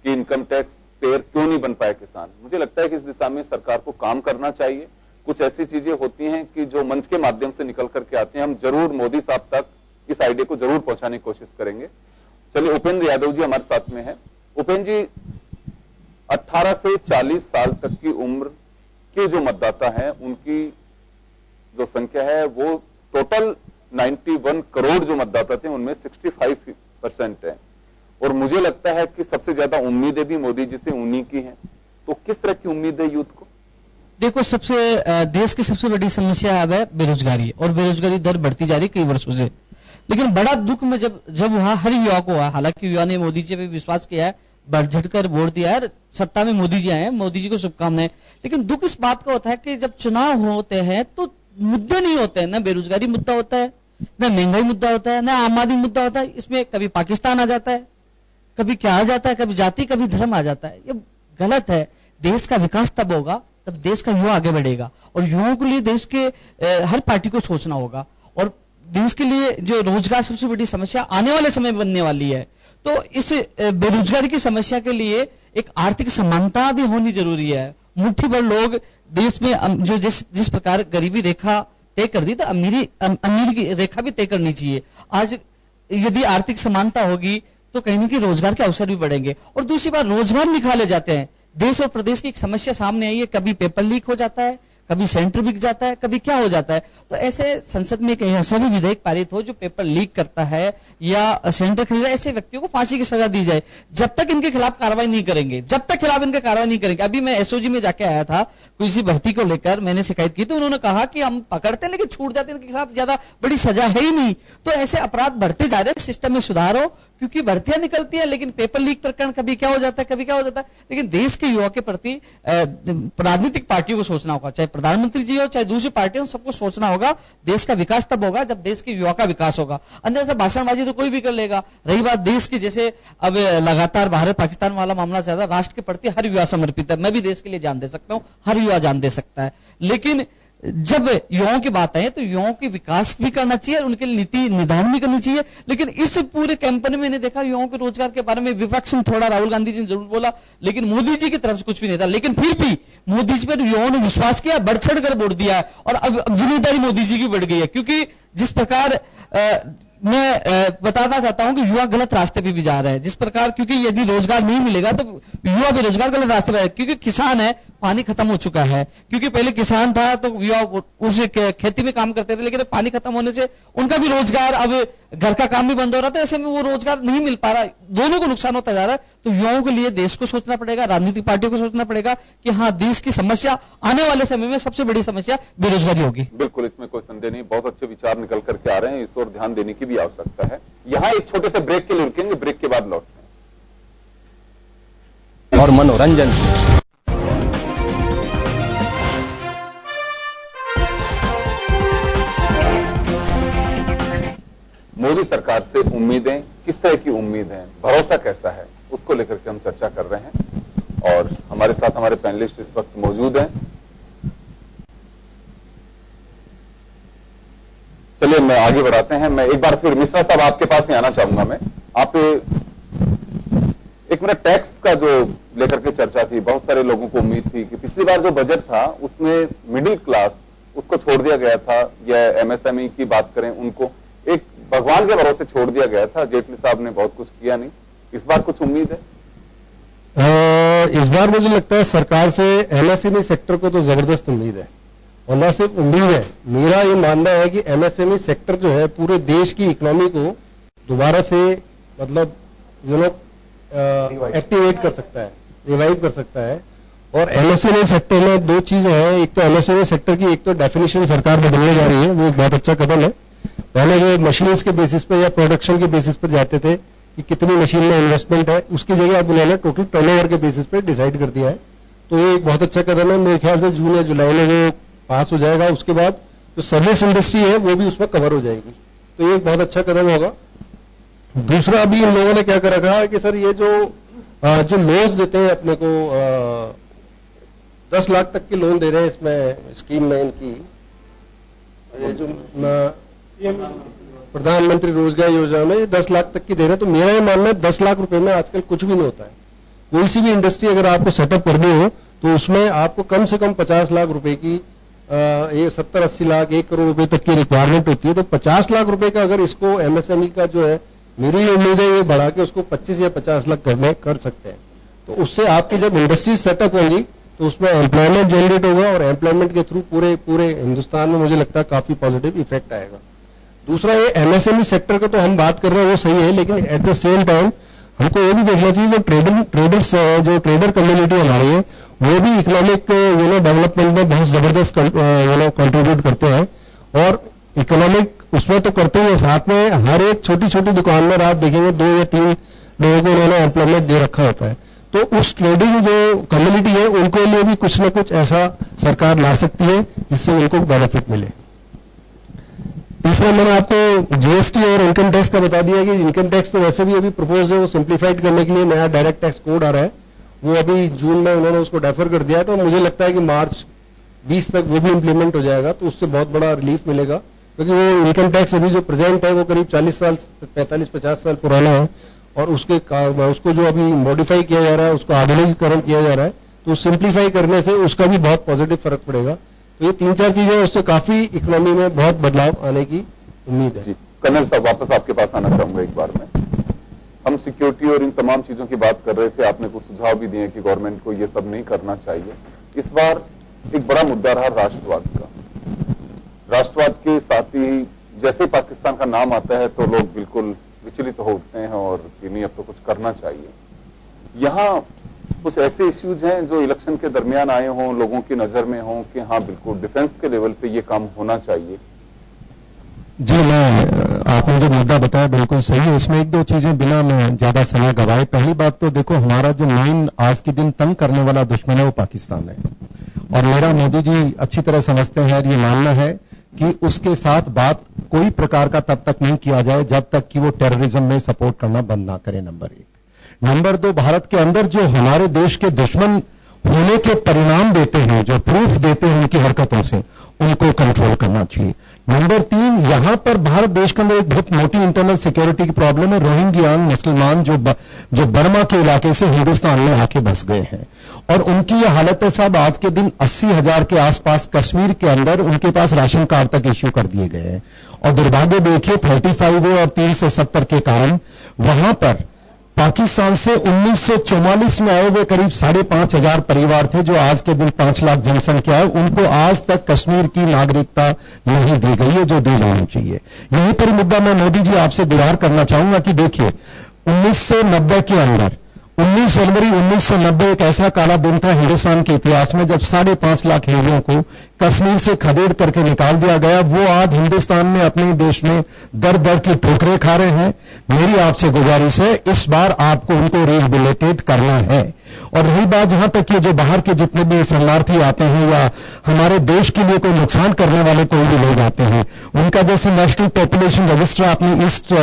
कि इनकम टैक्स पेयर क्यों नहीं बन पाए किसान, मुझे लगता है कि इस दिशा में सरकार को काम करना चाहिए। कुछ ऐसी चीजें होती हैं कि जो मंच के माध्यम से निकल करके आते हैं, हम जरूर मोदी साहब तक इस आइडिया को जरूर पहुंचाने की कोशिश करेंगे। चलिए, उपेंद्र यादव जी हमारे साथ में है। उपेंद्र जी, 18 से 40 साल तक की उम्र के जो मतदाता हैं, उनकी जो संख्या है वो टोटल 91 करोड़ जो मतदाता थे उनमें 65% है। और मुझे लगता है कि सबसे ज्यादा उम्मीदें भी मोदी जी से उन्हीं की हैं। तो किस तरह की उम्मीद है यूथ को? देखो, देश की सबसे बड़ी समस्या अब है बेरोजगारी, और बेरोजगारी दर बढ़ती जा रही कई वर्षों से। लेकिन बड़ा दुख में जब वहां हर युवा को हुआ, हालांकि युवा ने मोदी जी पे विश्वास किया है, बढ़ झटकर वोट दिया है, सत्ता में मोदी जी आए हैं, मोदी जी को शुभकामनाएं। लेकिन दुख इस बात का होता है कि जब चुनाव होते हैं तो मुद्दे नहीं होते हैं, ना बेरोजगारी मुद्दा होता है, ना महंगाई मुद्दा होता है, ना आम आदमी मुद्दा होता है। इसमें कभी पाकिस्तान आ जाता है, कभी क्या आ जाता है, कभी जाति, कभी धर्म आ जाता है। ये गलत है। देश का विकास तब होगा तब देश का युवा आगे बढ़ेगा, और युवाओं के लिए देश के हर पार्टी को सोचना होगा। और देश के लिए जो रोजगार सबसे बड़ी समस्या आने वाले समय में बनने वाली है, तो इस बेरोजगारी की समस्या के लिए एक आर्थिक समानता भी होनी जरूरी है। मुट्ठी भर लोग देश में जो जिस प्रकार गरीबी रेखा तय कर दी, तो अमीरी की रेखा भी तय करनी चाहिए। आज यदि आर्थिक समानता होगी तो कहीं ना कहीं रोजगार के अवसर भी बढ़ेंगे। और दूसरी बात, रोजगार निकाले जाते हैं। देश और प्रदेश की एक समस्या सामने आई है, कभी पेपर लीक हो जाता है, कभी सेंटर बिक जाता है, कभी क्या हो जाता है। तो ऐसे संसद में एक ऐसा भी विधेयक पारित हो जो पेपर लीक करता है या सेंटर खरीद रहा है, ऐसे व्यक्तियों को फांसी की सजा दी जाए जब तक इनके खिलाफ कार्रवाई नहीं करेंगे, जब तक खिलाफ इनका कार्रवाई नहीं करेंगे। अभी मैं एसओजी में जाके आया था, किसी भर्ती को लेकर मैंने शिकायत की, तो उन्होंने कहा कि हम पकड़ते हैं लेकिन छूट जाते हैं, इनके खिलाफ ज्यादा बड़ी सजा है ही नहीं। तो ऐसे अपराध बढ़ते जा रहे हैं, सिस्टम में सुधार हो, क्योंकि भर्तियां निकलती है लेकिन पेपर लीक प्रकरण कभी क्या हो जाता है, कभी क्या हो जाता है। लेकिन देश के युवा के प्रति राजनीतिक पार्टियों को सोचना होगा, चाहे प्रधानमंत्री जी हो चाहे दूसरी पार्टियों, सबको सोचना होगा। देश का विकास तब होगा जब देश के युवा का विकास होगा। अंदर से भाषणबाजी तो कोई भी कर लेगा। रही बात देश की, जैसे अब लगातार भारत पाकिस्तान वाला मामला चल रहा है, राष्ट्र के प्रति हर युवा समर्पित है। मैं भी देश के लिए जान दे सकता हूं, हर युवा जान दे सकता है। लेकिन जब युवाओं की बात है तो युवाओं के विकास भी करना चाहिए और उनके लिए नीति निर्धारण भी करनी चाहिए। लेकिन इस पूरे कैंपेन में मैंने देखा युवाओं के रोजगार के बारे में विपक्ष ने थोड़ा, राहुल गांधी जी ने जरूर बोला, लेकिन मोदी जी की तरफ से कुछ भी नहीं था। लेकिन फिर भी मोदी जी पर युवाओं ने विश्वास किया, बढ़ चढ़ कर वोट दिया है और अब जिम्मेदारी मोदी जी की बढ़ गई है। क्योंकि जिस प्रकार मैं बताना चाहता हूं कि युवा गलत रास्ते पे भी जा रहे हैं जिस प्रकार, क्योंकि यदि रोजगार नहीं मिलेगा तो युवा बेरोजगार गलत रास्ते पे है। क्योंकि किसान है, पानी खत्म हो चुका है। क्योंकि पहले किसान था तो युवा उस खेती में काम करते थे, लेकिन पानी खत्म होने से उनका भी रोजगार, अब घर का काम भी बंद हो रहा था, ऐसे में वो रोजगार नहीं मिल पा रहा, दोनों को नुकसान होता जा रहा है। तो युवाओं के लिए देश को सोचना पड़ेगा, राजनीतिक पार्टियों को सोचना पड़ेगा कि हाँ, देश की समस्या आने वाले समय में सबसे बड़ी समस्या बेरोजगारी होगी। बिल्कुल, इसमें कोई संदेह नहीं। बहुत अच्छे विचार निकल करके आ रहे हैं, इस ओर ध्यान देने की भी आवश्यकता है। यहां एक छोटे से ब्रेक के लिए रुकेंगे, ब्रेक के बाद लौटते हैं। और मनोरंजन मोदी सरकार से उम्मीदें, किस तरह की उम्मीद है, भरोसा कैसा है, उसको लेकर के हम चर्चा कर रहे हैं। और हमारे साथ हमारे पैनलिस्ट इस वक्त मौजूद हैं। चलिए मैं आगे बढ़ाते हैं। मैं एक बार फिर मिश्रा साहब आपके पास ही आना चाहूंगा। मैं आप एक मिनट, टैक्स का जो लेकर के चर्चा थी, बहुत सारे लोगों को उम्मीद थी कि पिछली बार जो बजट था उसमें मिडिल क्लास उसको छोड़ दिया गया था, या एमएसएमई की बात करें उनको एक भगवान के भरोसे छोड़ दिया गया था। जेटली साहब ने बहुत कुछ किया नहीं। इस बार कुछ उम्मीद है? इस बार मुझे लगता है सरकार से एमएसएमई सेक्टर को तो जबरदस्त उम्मीद है, और न सिर्फ उम्मीद है, मेरा ये मानना है कि एमएसएमई सेक्टर जो है पूरे देश की इकोनॉमी को दोबारा से मतलब एक्टिवेट कर सकता है, रिवाइव कर सकता है। और एमएसएमई सेक्टर में दो चीजें हैं। एक तो एमएसएमई सेक्टर की एक तो डेफिनेशन सरकार बदलने जा रही है, वो एक बहुत अच्छा कदम है। पहले वो मशीन्स के बेसिस पे या प्रोडक्शन के बेसिस पर जाते थे कि कितनी मशीन में इन्वेस्टमेंट है, उसकी जगह अब उन्होंने टोटल टर्नओवर के बेसिस पे डिसाइड कर दिया है। तो ये एक बहुत अच्छा कदम है। मेरे ख्याल से जून या जुलाई में वो पास हो जाएगा। उसके बाद जो सर्विस इंडस्ट्री है वो भी उसमें कवर हो जाएगी। तो ये एक बहुत अच्छा कदम होगा। दूसरा, अभी इन लोगों ने क्या कर रखा है कि सर ये जो लोन्स देते हैं अपने को 10 लाख तक के लोन दे रहे हैं इसमें स्कीम में, इनकी ये जो प्रधानमंत्री रोजगार योजना में 10 लाख तक की दे रहे हैं। तो मेरा ये मानना है 10 लाख रुपए में आजकल कुछ भी नहीं होता है। कोई सी भी इंडस्ट्री अगर आपको सेटअप करनी हो तो उसमें आपको कम से कम 50 लाख रुपए की, ये 70-80 लाख, 1 करोड़ रुपए तक की रिक्वायरमेंट होती है। तो 50 लाख रुपए का अगर इसको एमएसएमई का जो है, मेरी उम्मीद है ये बढ़ा के उसको 25 या 50 लाख कर सकते हैं। तो उससे आपकी जब इंडस्ट्री सेटअप होगी तो उसमें एम्प्लॉयमेंट जनरेट होगा और एम्प्लॉयमेंट के थ्रू पूरे हिंदुस्तान में मुझे लगता है काफी पॉजिटिव इफेक्ट आएगा। दूसरा, ये एमएसएमई सेक्टर का तो हम बात कर रहे हैं वो सही है, लेकिन एट द सेम टाइम हमको ये भी देखना चाहिए जो ट्रेडर कम्युनिटी हमारी है वो भी इकोनॉमिक डेवलपमेंट में बहुत जबरदस्त कंट्रीब्यूट करते हैं। और इकोनॉमिक उसमें तो करते हैं, साथ में हर एक छोटी छोटी दुकान में आप देखेंगे 2 या 3 लोगों को उन्होंने एम्प्लॉयमेंट दे रखा होता है। तो उस ट्रेडिंग जो कम्युनिटी है उनके लिए भी कुछ न कुछ ऐसा सरकार ला सकती है जिससे उनको बेनिफिट मिले। तीसरा, मैंने आपको जीएसटी और इनकम टैक्स का बता दिया कि इनकम टैक्स तो वैसे भी अभी प्रपोज है, वो सिंप्लीफाइड करने के लिए नया डायरेक्ट टैक्स कोड आ रहा है, वो अभी जून में उन्होंने उसको डेफर कर दिया। तो मुझे लगता है कि मार्च 20 तक वो भी इंप्लीमेंट हो जाएगा, तो उससे बहुत बड़ा रिलीफ मिलेगा। क्योंकि वो इनकम टैक्स अभी जो प्रेजेंट है वो करीब 40 साल 45-50 साल पुराना है, और उसको जो अभी मॉडिफाई किया जा रहा है, उसको आधुनिकीकरण किया जा रहा है, तो सिंप्लीफाई करने से उसका भी बहुत पॉजिटिव फर्क पड़ेगा। तो ये 3-4 चीजें, उससे काफी इकोनॉमी में बहुत बदलाव आने की उम्मीद है। जी कर्नल साहब, वापस आपके पास आना चाहूंगा एक बार में। हम सिक्योरिटी और इन तमाम चीजों की बात कर रहे थे, आपने कुछ सुझाव भी दिए कि गवर्नमेंट को ये सब नहीं करना चाहिए। इस बार एक बड़ा मुद्दा रहा राष्ट्रवाद का। राष्ट्रवाद के साथ ही जैसे पाकिस्तान का नाम आता है तो लोग बिल्कुल विचलित हो उठते हैं और कि नहीं अब तो कुछ करना चाहिए। यहां कुछ ऐसे इश्यूज हैं जो इलेक्शन के दरमियान आए हों, लोगों की नजर में हों कि हाँ बिल्कुल डिफेंस के लेवल पे ये काम होना चाहिए। जी, आपने जो मुद्दा बताया बिल्कुल सही है। इसमें एक दो चीजें बिना मैं ज्यादा समय गवाए। पहली बात तो देखो, हमारा जो मेन आज के दिन तंग करने वाला दुश्मन है वो पाकिस्तान है, और मेरा मोदी जी अच्छी तरह समझते हैं, ये मानना है कि उसके साथ बात कोई प्रकार का तब तक नहीं किया जाए जब तक कि वो टेररिज्म में सपोर्ट करना बंद ना करे, नंबर 1। नंबर 2, भारत के अंदर जो हमारे देश के दुश्मन होने के परिणाम देते हैं, जो प्रूफ देते हैं उनकी हरकतों से, उनको कंट्रोल करना चाहिए। नंबर 3, यहां पर भारत देश के अंदर एक बहुत मोटी इंटरनल सिक्योरिटी की प्रॉब्लम है। रोहिंग्या मुसलमान जो बर्मा के इलाके से हिंदुस्तान में आके बस गए हैं, और उनकी यह हालत है साहब, आज के दिन 80,000 के आसपास कश्मीर के अंदर उनके पास राशन कार्ड तक इश्यू कर दिए गए हैं। और दुर्भाग्य देखिए 35A और 370 के कारण वहां पर पाकिस्तान से 1944 में आए हुए करीब 5,500 परिवार थे, जो आज के दिन 5 लाख जनसंख्या है, उनको आज तक कश्मीर की नागरिकता नहीं दी गई है, जो दी जानी चाहिए। यहीं पर मुद्दा मैं मोदी जी आपसे गुहार करना चाहूंगा कि देखिए 1990 के अंदर 19 जनवरी 1990 एक ऐसा काला दिन था हिंदुस्तान के इतिहास में जब 5.5 लाख हिंदुओं को कश्मीर से खदेड़ करके निकाल दिया गया। वो आज हिंदुस्तान में अपने देश में दर दर की ठोकरें खा रहे हैं। मेरी आपसे गुजारिश है, इस बार आपको उनको रिहेबिलिटेट करना है। और रही बात जहां तक ये जो बाहर के जितने भी शरणार्थी आते हैं या हमारे देश के लिए कोई नुकसान करने वाले कोई भी लोग आते हैं, उनका जैसे नेशनल पॉपुलेशन रजिस्टर आपने ईस्ट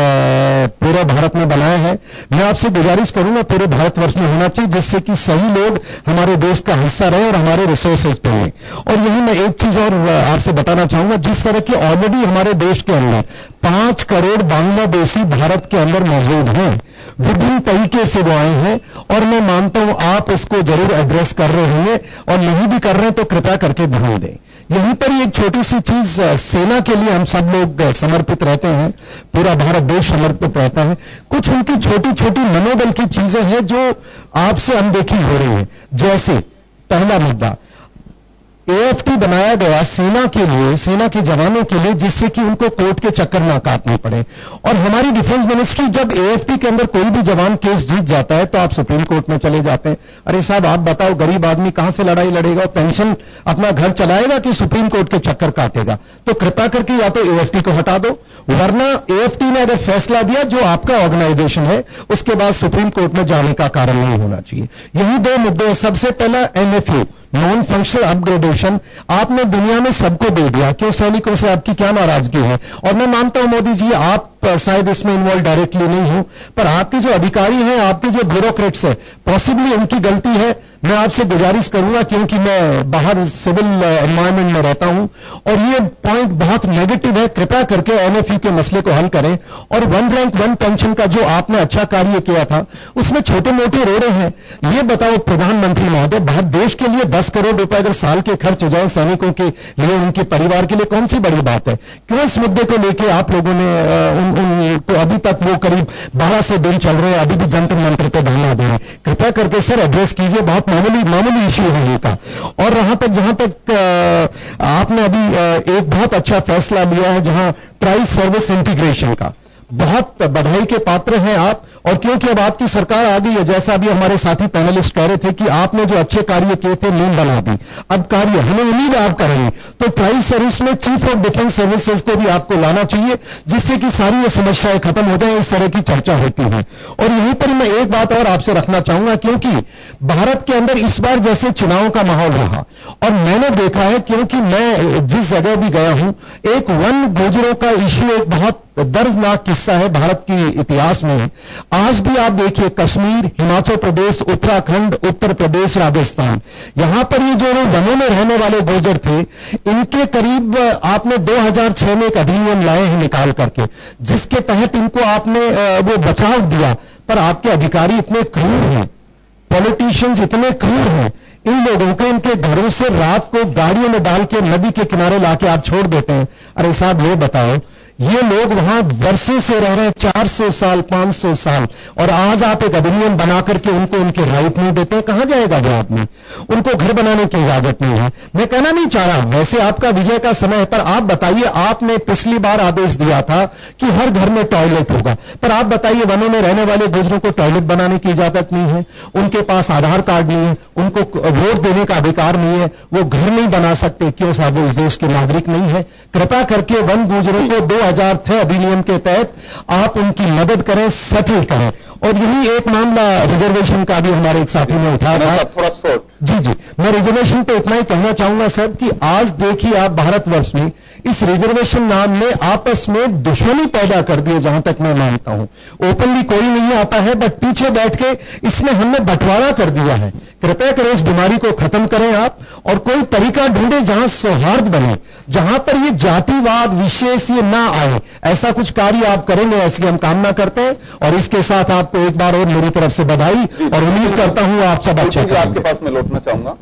पूरे भारत में बनाया है, मैं आपसे गुजारिश करूंगा पूरे भारतवर्ष में होना चाहिए, जिससे कि सही लोग हमारे देश का हिस्सा रहे और हमारे रिसोर्सेज पे लें। और यही मैं एक चीज और आपसे बताना चाहूंगा, जिस तरह की ऑलरेडी हमारे देश के अंदर 5 करोड़ बांग्लादेशी भारत के अंदर मौजूद हैं, विभिन्न तरीके से वो आए हैं, और मैं मानता हूं आप उसको जरूर एड्रेस कर रहे होंगे, और नहीं भी कर रहे हैं तो कृपया करके ध्यान दें। यहीं पर एक छोटी सी चीज, सेना के लिए हम सब लोग समर्पित रहते हैं, पूरा भारत देश समर्पित रहता है। कुछ उनकी छोटी छोटी मनोबल की चीजें हैं जो आपसे अनदेखी हो रही है। जैसे पहला मुद्दा, AFT बनाया गया सेना के लिए, सेना के जवानों के लिए, जिससे कि उनको कोर्ट के चक्कर ना काटने पड़े। और हमारी डिफेंस मिनिस्ट्री जब AFT के अंदर कोई भी जवान केस जीत जाता है तो आप सुप्रीम कोर्ट में चले जाते हैं। अरे साहब आप बताओ, गरीब आदमी कहां से लड़ाई लड़ेगा, पेंशन अपना घर चलाएगा कि सुप्रीम कोर्ट के चक्कर काटेगा? तो कृपा करके या तो AFT को हटा दो, वरना AFT ने अगर फैसला दिया जो आपका ऑर्गेनाइजेशन है, उसके बाद सुप्रीम कोर्ट में जाने का कारण नहीं होना चाहिए। यही 2 मुद्दे। सबसे पहला NFU, नॉन फंक्शनल अपग्रेडेशन, आपने दुनिया में सबको दे दिया, क्यों सैनिकों से आपकी क्या नाराजगी है? और मैं मानता हूं मोदी जी आप शायद इसमें इन्वॉल्व डायरेक्टली नहीं हो, पर आपके जो अधिकारी हैं, आपके जो ब्यूरोक्रेट्स हैं, पॉसिबली उनकी गलती है। मैं आपसे गुजारिश करूंगा, क्योंकि मैं बाहर सिविल एनवायरमेंट में रहता हूं और ये पॉइंट बहुत नेगेटिव है, कृपया करके NFU के मसले को हल करें। और 1 रैंक 1 पेंशन का जो आपने अच्छा कार्य किया था, उसमें छोटे मोटे रोड़े हैं। ये बताओ प्रधानमंत्री महोदय, भारत देश के लिए 10 करोड़ रुपए अगर साल के खर्च हो जाए सैनिकों के लिए, उनके परिवार के लिए, कौन सी बड़ी बात है? क्यों इस मुद्दे को लेकर आप लोगों ने उनको अभी तक वो करीब 1200 दिन चल रहे हैं, अभी भी जंतर मंत्र पे धरना दे रहे हैं? कृपया करके सर एड्रेस कीजिए, बहुत मामूली इश्यू है ये का। और जहां तक आपने अभी एक बहुत अच्छा फैसला लिया है, जहां ट्राई सर्विस इंटीग्रेशन का, बहुत बधाई के पात्र हैं आप। और क्योंकि अब आपकी सरकार आ गई है, जैसा अभी हमारे साथी पैनलिस्ट कह रहे थे कि आपने जो अच्छे कार्य किए थे नींद बना दी, अब कार्य हमें उम्मीद है आप करेंगे। तो ट्राई सर्विस में चीफ ऑफ डिफेंस सर्विसेज को भी आपको लाना चाहिए, जिससे कि सारी ये समस्याएं खत्म हो जाए। इस तरह की चर्चा होती है। और यहीं पर मैं एक बात और आपसे रखना चाहूंगा, क्योंकि भारत के अंदर इस बार जैसे चुनाव का माहौल रहा, और मैंने देखा है, क्योंकि मैं जिस जगह भी गया हूं, एक वन गुजरों का इश्यू एक बहुत दर्दनाक किस्सा है भारत के इतिहास में। आज भी आप देखिए, कश्मीर, हिमाचल प्रदेश, उत्तराखंड, उत्तर प्रदेश, राजस्थान, यहां पर ये जो वनों में रहने वाले गुर्जर थे, इनके करीब आपने 2006 में एक अधिनियम लाए हैं निकाल करके, जिसके तहत इनको आपने वो बचाव दिया। पर आपके अधिकारी इतने क्रूर हैं, पॉलिटिशियंस इतने क्रूर हैं, इन लोगों को इनके घरों से रात को गाड़ियों में डाल के नदी के किनारे लाके आप छोड़ देते हैं। अरे साहब ये बताओ, ये लोग वहां वर्षों से रह रहे हैं, 400 साल 500 साल, और आज आप एक अधिनियम बना करके उनको उनके राइट नहीं देते। कहां जाएगा वो आदमी? उनको घर बनाने की इजाजत नहीं है। मैं कहना नहीं चाह रहा, वैसे आपका विजय का समय है, पर आप बताइए, आपने पिछली बार आदेश दिया था कि हर घर में टॉयलेट होगा, पर आप बताइए वनों में रहने वाले गुजरों को टॉयलेट बनाने की इजाजत नहीं है, उनके पास आधार कार्ड नहीं है, उनको वोट देने का अधिकार नहीं है, वो घर नहीं बना सकते। क्यों साहब? वो इस देश के नागरिक नहीं है। कृपा करके वन गुजरों को 2006 अधिनियम के तहत आप उनकी मदद करें, सेटल करें। और यही एक मामला रिजर्वेशन का भी हमारे एक साथी ने उठाया था। थोड़ा शॉर्ट। जी, मैं रिजर्वेशन पे इतना ही कहना चाहूंगा साहब कि आज देखिए आप भारतवर्ष में इस रिजर्वेशन नाम ने आपस में दुश्मनी पैदा कर दी है, जहां तक मैं मानता हूं। ओपनली कोई नहीं आता है, बट पीछे बैठ के इसने हमने बंटवारा कर दिया है। कृपया करें इस बीमारी को खत्म करें आप, और कोई तरीका ढूंढे जहां सौहार्द बने, जहां पर ये जातिवाद विशेष ये ना आए। ऐसा कुछ कार्य आप करेंगे, ऐसी हम कामना करते हैं। और इसके साथ आपको एक बार और मेरी तरफ से बधाई, और उम्मीद करता हूं आप सब अच्छे करेंगे। आपके पास मैं लौटना चाहूंगा,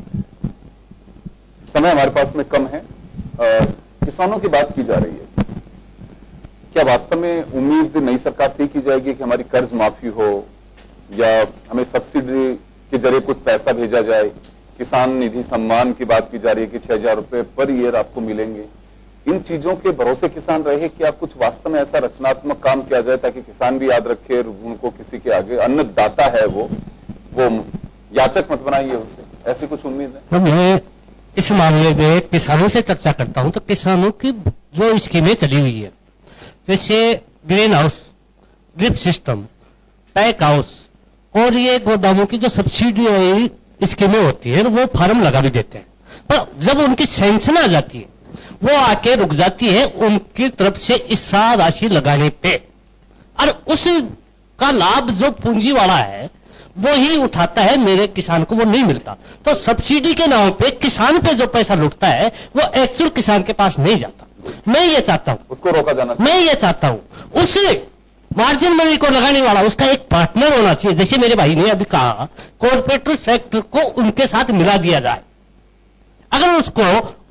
समय हमारे पास में कम है। किसानों की बात की जा रही है, क्या वास्तव में उम्मीद नई सरकार से ही की जाएगी कि हमारी कर्ज माफी हो, या हमें सब्सिडी के जरिए कुछ पैसा भेजा जाए? किसान निधि सम्मान की बात की जा रही है कि 6,000 रुपए पर ईयर आपको मिलेंगे। इन चीजों के भरोसे किसान रहे, क्या कुछ वास्तव में ऐसा रचनात्मक काम किया जाए ताकि किसान भी याद रखे, उनको किसी के आगे अन्नदाता है वो याचक मत बनाइए उससे? ऐसी कुछ उम्मीद है? मैं इस मामले में किसानों से चर्चा करता हूं तो किसानों की जो स्कीमें चली हुई है, जैसे green house, drip system, pack house, और ये गोदामों की जो सब्सिडी स्कीमें होती है वो फार्म लगा भी देते हैं, पर जब उनकी सैंक्शन आ जाती है वो आके रुक जाती है उनकी तरफ से इस राशि लगाने पे, और उसका लाभ जो पूंजी वाला है वो ही उठाता है, मेरे किसान को वो नहीं मिलता। तो सब्सिडी के नाम पे किसान पे जो पैसा लुटता है वो एक्चुअल किसान के पास नहीं जाता। मैं ये चाहता हूं उसको रोका जाना, मैं ये चाहता हूं उसे मार्जिन मनी को लगाने वाला उसका एक पार्टनर होना चाहिए। जैसे मेरे भाई ने अभी कहा, कॉर्पोरेट सेक्टर को उनके साथ मिला दिया जाए। अगर उसको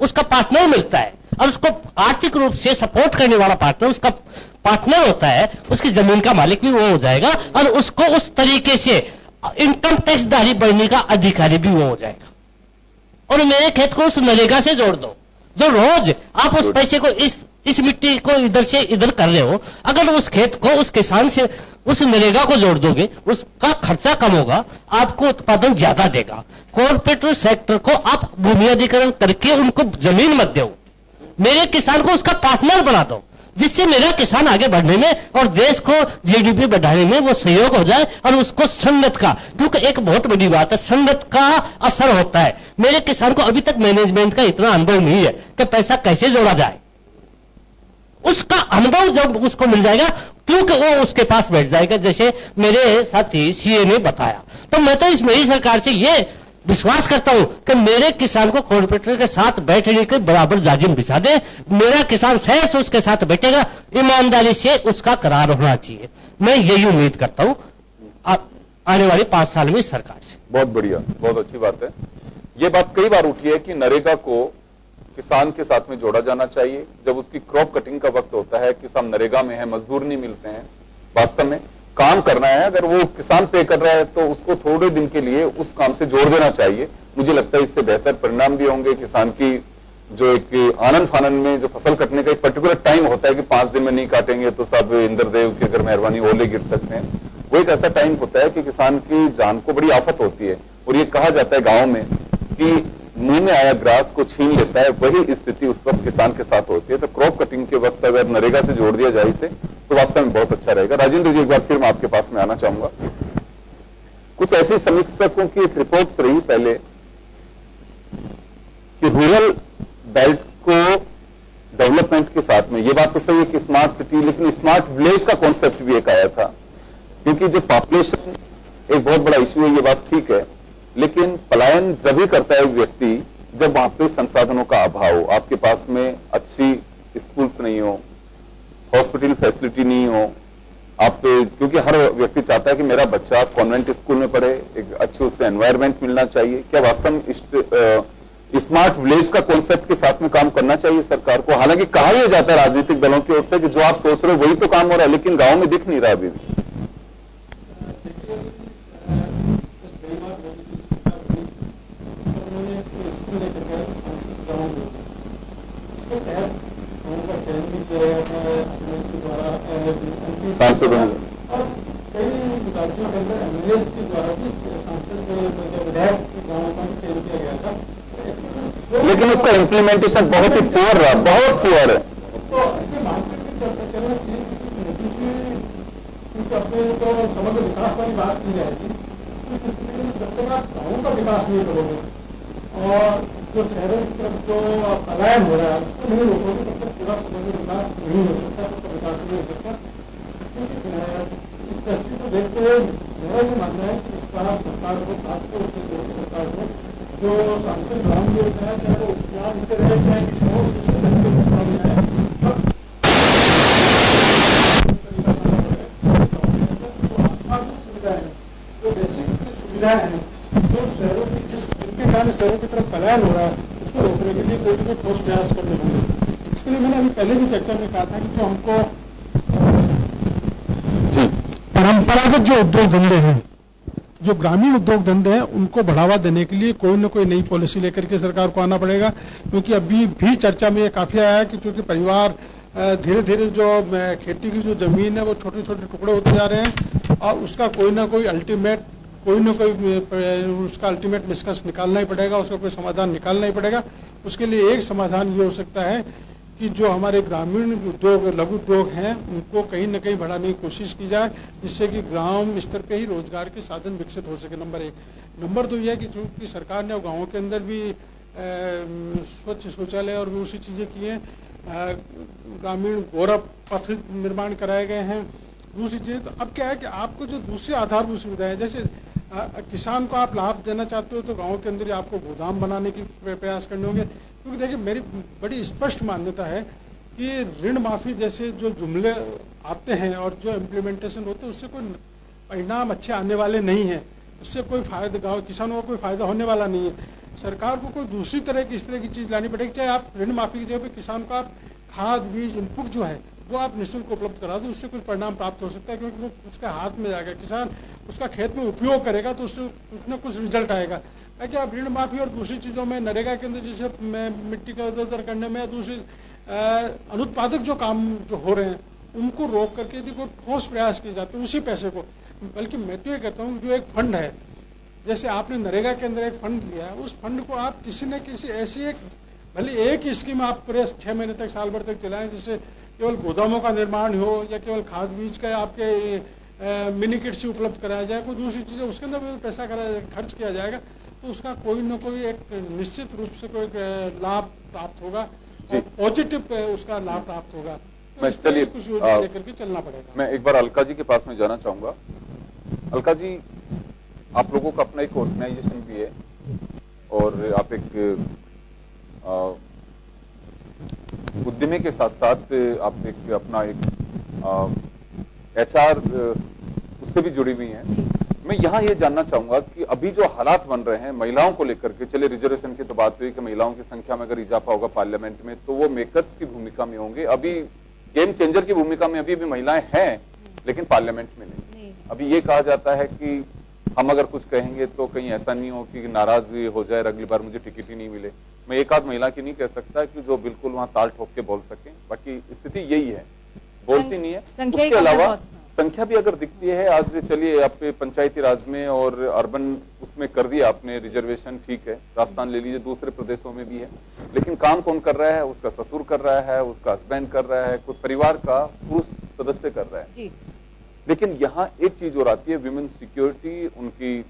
उसका पार्टनर मिलता है और उसको आर्थिक रूप से सपोर्ट करने वाला पार्टनर उसका पार्टनर होता है, उसकी जमीन का मालिक भी वो हो जाएगा, और उसको उस तरीके से इनकम टैक्स दारी बढ़ने का अधिकारी भी वो हो जाएगा। और मेरे खेत को उस नरेगा से जोड़ दो, जो रोज आप उस पैसे को इस मिट्टी को इधर से इधर कर रहे हो, अगर उस खेत को उस किसान से उस नरेगा को जोड़ दोगे, उसका खर्चा कम होगा, आपको उत्पादन ज्यादा देगा। कॉर्पोरेट सेक्टर को आप भूमि अधिग्रहण करके उनको जमीन मत दो, मेरे किसान को उसका पार्टनर बना दो, जिससे मेरा किसान आगे बढ़ने में और देश को जीडीपी बढ़ाने में वो सहयोग हो जाए, और उसको संगत का, क्योंकि एक बहुत बड़ी बात है, संगत का असर होता है। मेरे किसान को अभी तक मैनेजमेंट का इतना अनुभव नहीं है कि पैसा कैसे जोड़ा जाए, उसका अनुभव जब उसको मिल जाएगा, क्योंकि वो उसके पास बैठ जाएगा, जैसे मेरे साथी सीए ने बताया। तो मैं तो इस मेरी सरकार से ये विश्वास करता हूं कि मेरे किसान को कॉर्पोरेटर के साथ बैठने के बराबर जाजिम बिछा दे, मेरा किसान सहज से उसके साथ बैठेगा, ईमानदारी से उसका करार होना चाहिए। मैं यही उम्मीद करता हूं आने वाले 5 साल में सरकार से। बहुत बढ़िया, बहुत अच्छी बात है। ये बात कई बार उठी है कि नरेगा को किसान के साथ में जोड़ा जाना चाहिए। जब उसकी क्रॉप कटिंग का वक्त होता है, किसान नरेगा में है, मजदूर नहीं मिलते हैं, वास्तव में काम करना है, अगर वो किसान पे कर रहा है तो उसको थोड़े दिन के लिए उस काम से जोड़ देना चाहिए। मुझे लगता है इससे बेहतर परिणाम भी होंगे। किसान की जो एक आनंद फानन में जो फसल कटने का एक पर्टिकुलर टाइम होता है कि 5 दिन में नहीं काटेंगे तो सब इंद्रदेव की अगर मेहरबानी ओले गिर सकते हैं, वो एक ऐसा टाइम होता है कि किसान की जान को बड़ी आफत होती है। और ये कहा जाता है गांव में कि मुंह में आया ग्रास को छीन लेता है, वही स्थिति उस वक्त किसान के साथ होती है। तो क्रॉप कटिंग के वक्त अगर नरेगा से जोड़ दिया जाए इसे, तो वास्तव में बहुत अच्छा रहेगा। राजेंद्र जी, एक बार फिर मैं आपके पास में आना चाहूंगा। कुछ ऐसी समीक्षकों की एक रिपोर्ट रही पहले कि रूरल बेल्ट को डेवलपमेंट के साथ में, ये बात तो सही है कि स्मार्ट सिटी, लेकिन स्मार्ट विलेज का कॉन्सेप्ट भी एक आया था, क्योंकि जो पॉपुलेशन एक बहुत बड़ा इश्यू है, ये बात ठीक है, लेकिन पलायन जब ही करता है व्यक्ति जब वहां पे संसाधनों का अभाव हो, आपके पास में अच्छी स्कूल्स नहीं हो, हॉस्पिटल फैसिलिटी नहीं हो, आप, क्योंकि हर व्यक्ति चाहता है कि मेरा बच्चा कॉन्वेंट स्कूल में पढ़े, एक अच्छी उससे एनवायरनमेंट मिलना चाहिए, क्या वास्तव में स्मार्ट विलेज का कॉन्सेप्ट के साथ में काम करना चाहिए सरकार को? हालांकि कहा यह जाता है राजनीतिक दलों की ओर से कि जो आप सोच रहे हो वही तो काम हो रहा है, लेकिन गांव में दिख नहीं रहा अभी भी। सांसदों में और कई राज्यों के अंदर एमएलए के द्वारा भी सांसद विधायक गाँव का भी चयन किया गया था, लेकिन उसका इम्प्लीमेंटेशन बहुत ही पुअर रहा, बहुत पुअर है। तो ये मार्केट में चलना चाहिए क्योंकि अपने तो समग्र विकास वाली बात की जाएगी, उस स्थिति में जब तक आप गाँव का विकास नहीं करोगे और जो शहरों की तरफ जो पलायन हो रहा है उसको नहीं रोकोगे, तब तक पूरा समग्र विकास नहीं हो सकता, तब तक विकास नहीं हो सकता। इस दृष्टि को देखते हुए मेरा ये मानना है कि इस बार सरकार को, खासतौर से मोदी सरकार को, जो सांसद ग्राम योजना है, चाहे वो उपनाम से रहे, चाहे किसी और दूसरे तरीके के सामने आए, सुविधाएं, जो बेसिक सुविधाएं हैं, जो शहरों की जिनके कारण शहरों की तरफ पलायन हो रहा है, उसको रोकने के लिए कोई ना कोई ठोस प्रयास करने होंगे। इसके लिए मैंने अभी पहले भी चर्चा में कहा था कि जो हमको परंपरागत जो उद्योग धंधे हैं, जो ग्रामीण उद्योग धंधे हैं, उनको बढ़ावा देने के लिए कोई न कोई नई पॉलिसी लेकर के सरकार को आना पड़ेगा, क्योंकि अभी भी चर्चा में ये काफी आया है कि चूंकि परिवार धीरे धीरे जो खेती की जो जमीन है वो छोटे छोटे टुकड़े होते जा रहे हैं और उसका कोई ना कोई अल्टीमेट उसका अल्टीमेट निष्कर्ष निकालना ही पड़ेगा, उसका कोई समाधान निकालना ही पड़ेगा। उसके लिए एक समाधान ये हो सकता है कि जो हमारे ग्रामीण उद्योग, लघु उद्योग हैं, उनको कहीं न कहीं बढ़ाने की कोशिश की जाए, जिससे कि ग्राम स्तर पे ही रोजगार के साधन विकसित हो सके। नंबर 1। नंबर 2 यह है कि चूंकि सरकार ने गाँवों के अंदर भी स्वच्छ शौचालय और दूसरी चीजें की हैं, ग्रामीण गौरव पथ निर्माण कराए गए हैं, दूसरी चीजें। तो अब क्या है कि आपको जो दूसरी आधारभूत सुविधाएं है, जैसे किसान को आप लाभ देना चाहते हो तो गाँव के अंदर आपको गोदाम बनाने की प्रयास करने होंगे, क्योंकि देखिए मेरी बड़ी स्पष्ट मान्यता है कि ऋण माफी जैसे जो जुमले आते हैं और जो इम्प्लीमेंटेशन होते हैं उससे कोई परिणाम अच्छे आने वाले नहीं है, उससे कोई फायदा गाँव किसानों को कोई फायदा होने वाला नहीं है। सरकार को कोई दूसरी तरह की इस तरह की चीज लानी पड़ेगी, चाहे आप ऋण माफी की जगह पे किसान को आप खाद बीज इनपुट जो है वो आप निःशुल्क उपलब्ध करा दो, उससे कुछ परिणाम प्राप्त हो सकता है, क्योंकि वो उसका हाथ में जाएगा, किसान उसका खेत में उपयोग करेगा तो उससे कुछ न कुछ रिजल्ट आएगा। ताकि आप ऋण माफी और दूसरी चीजों में नरेगा के अंदर जैसे मिट्टी का इधर करने में, दूसरी अनुत्पादक जो काम जो हो रहे हैं उनको रोक करके यदि कोई ठोस प्रयास किए जाते हैं उसी पैसे को, बल्कि मैं तो ये कहता हूँ जो एक फंड है, जैसे आपने नरेगा के अंदर एक फंड लिया है, उस फंड को आप किसी न किसी ऐसी एक, भले एक ही स्कीम आप पूरे 6 महीने तक, साल भर तक चलाएं, जैसे केवल गोदामों का निर्माण हो या केवल खाद बीज का आपके मिनी किट से उपलब्ध कराया जाए, कोई दूसरी चीजें उसके अंदर भी पैसा खर्च किया जाएगा तो उसका कोई न कोई एक निश्चित रूप से कोई लाभ प्राप्त होगा और पॉजिटिव उसका लाभ प्राप्त होगा। मैं चलिए कुछ लेकर के चलना पड़ेगा। मैं एक बार अलका जी के पास में जाना चाहूंगा। अलका जी, आप लोगों का अपना एक ऑर्गेनाइजेशन भी है और आप एक उद्यमी के साथ साथ आप एक अपना एक HR उससे भी जुड़ी हुई हैं। मैं यहाँ ये जानना चाहूंगा कि अभी जो हालात बन रहे हैं महिलाओं को लेकर के, चले रिजर्वेशन की तो बात हुई कि महिलाओं की संख्या में अगर इजाफा होगा पार्लियामेंट में तो वो मेकर्स की भूमिका में होंगे, अभी गेम चेंजर की भूमिका में अभी भी महिलाएं हैं लेकिन पार्लियामेंट में नहीं। अभी ये कहा जाता है कि हम अगर कुछ कहेंगे तो कहीं ऐसा नहीं हो कि नाराज हो जाए, अगली बार मुझे टिकट ही नहीं मिले। मैं एक आध महिला की नहीं कह सकता कि जो बिल्कुल वहां ताल ठोक के बोल सके, बाकी स्थिति यही है, बोलती नहीं है। उसके अलावा संख्या भी अगर दिखती है, आज चलिए आप पंचायती राज में और अर्बन उसमें कर दिया आपने रिजर्वेशन, ठीक है, राजस्थान ले लीजिए, दूसरे प्रदेशों में भी है, लेकिन काम कौन कर रहा है? उसका ससुर कर रहा है, उसका हस्बैंड कर रहा है, कोई परिवार का पुरुष सदस्य कर रहा है जी। लेकिन यहाँ एक चीज और आती है, विमेन सिक्योरिटी, उनकी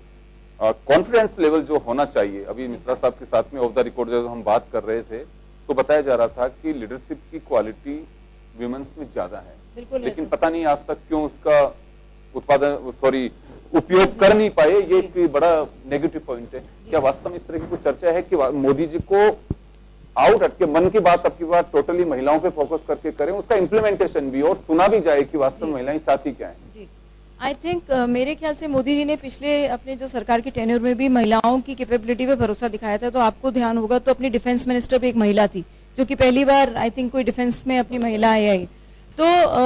कॉन्फिडेंस लेवल जो होना चाहिए। अभी मिश्रा साहब के साथ में ऑफ द रिकॉर्ड जब हम बात कर रहे थे तो बताया जा रहा था कि लीडरशिप की क्वालिटी विमेन्स में ज्यादा है, लेकिन पता नहीं आज तक क्यों उसका उपयोग कर नहीं पाए। ये एक बड़ा नेगेटिव पॉइंट है। क्या वास्तव में इस तरह की कुछ चर्चा है कि मोदी जी को आउट हटके मन की बात अब की बात टोटली महिलाओं पे फोकस करके करें, उसका इंप्लीमेंटेशन भी और सुना भी जाए कि वास्तव में महिलाएं चाहती क्या है। जी, आई थिंक मेरे ख्याल से मोदी जी ने पिछले अपने जो सरकार के टेन्योर में भी महिलाओं की कैपेबिलिटी पे भरोसा दिखाया था। तो आपको ध्यान होगा तो अपनी डिफेंस मिनिस्टर भी एक महिला थी, जो कि पहली बार आई थिंक कोई डिफेंस में अपनी महिला आई। तो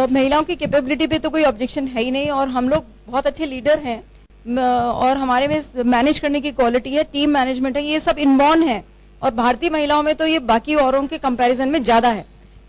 महिलाओं की कैपेबिलिटी पे तो कोई ऑब्जेक्शन है ही नहीं, और हम लोग बहुत अच्छे लीडर हैं और हमारे में मैनेज करने की क्वालिटी है, टीम मैनेजमेंट है, ये सब इनबॉर्न है। और भारतीय महिलाओं में तो ये बाकी औरों के कंपैरिजन में ज्यादा है।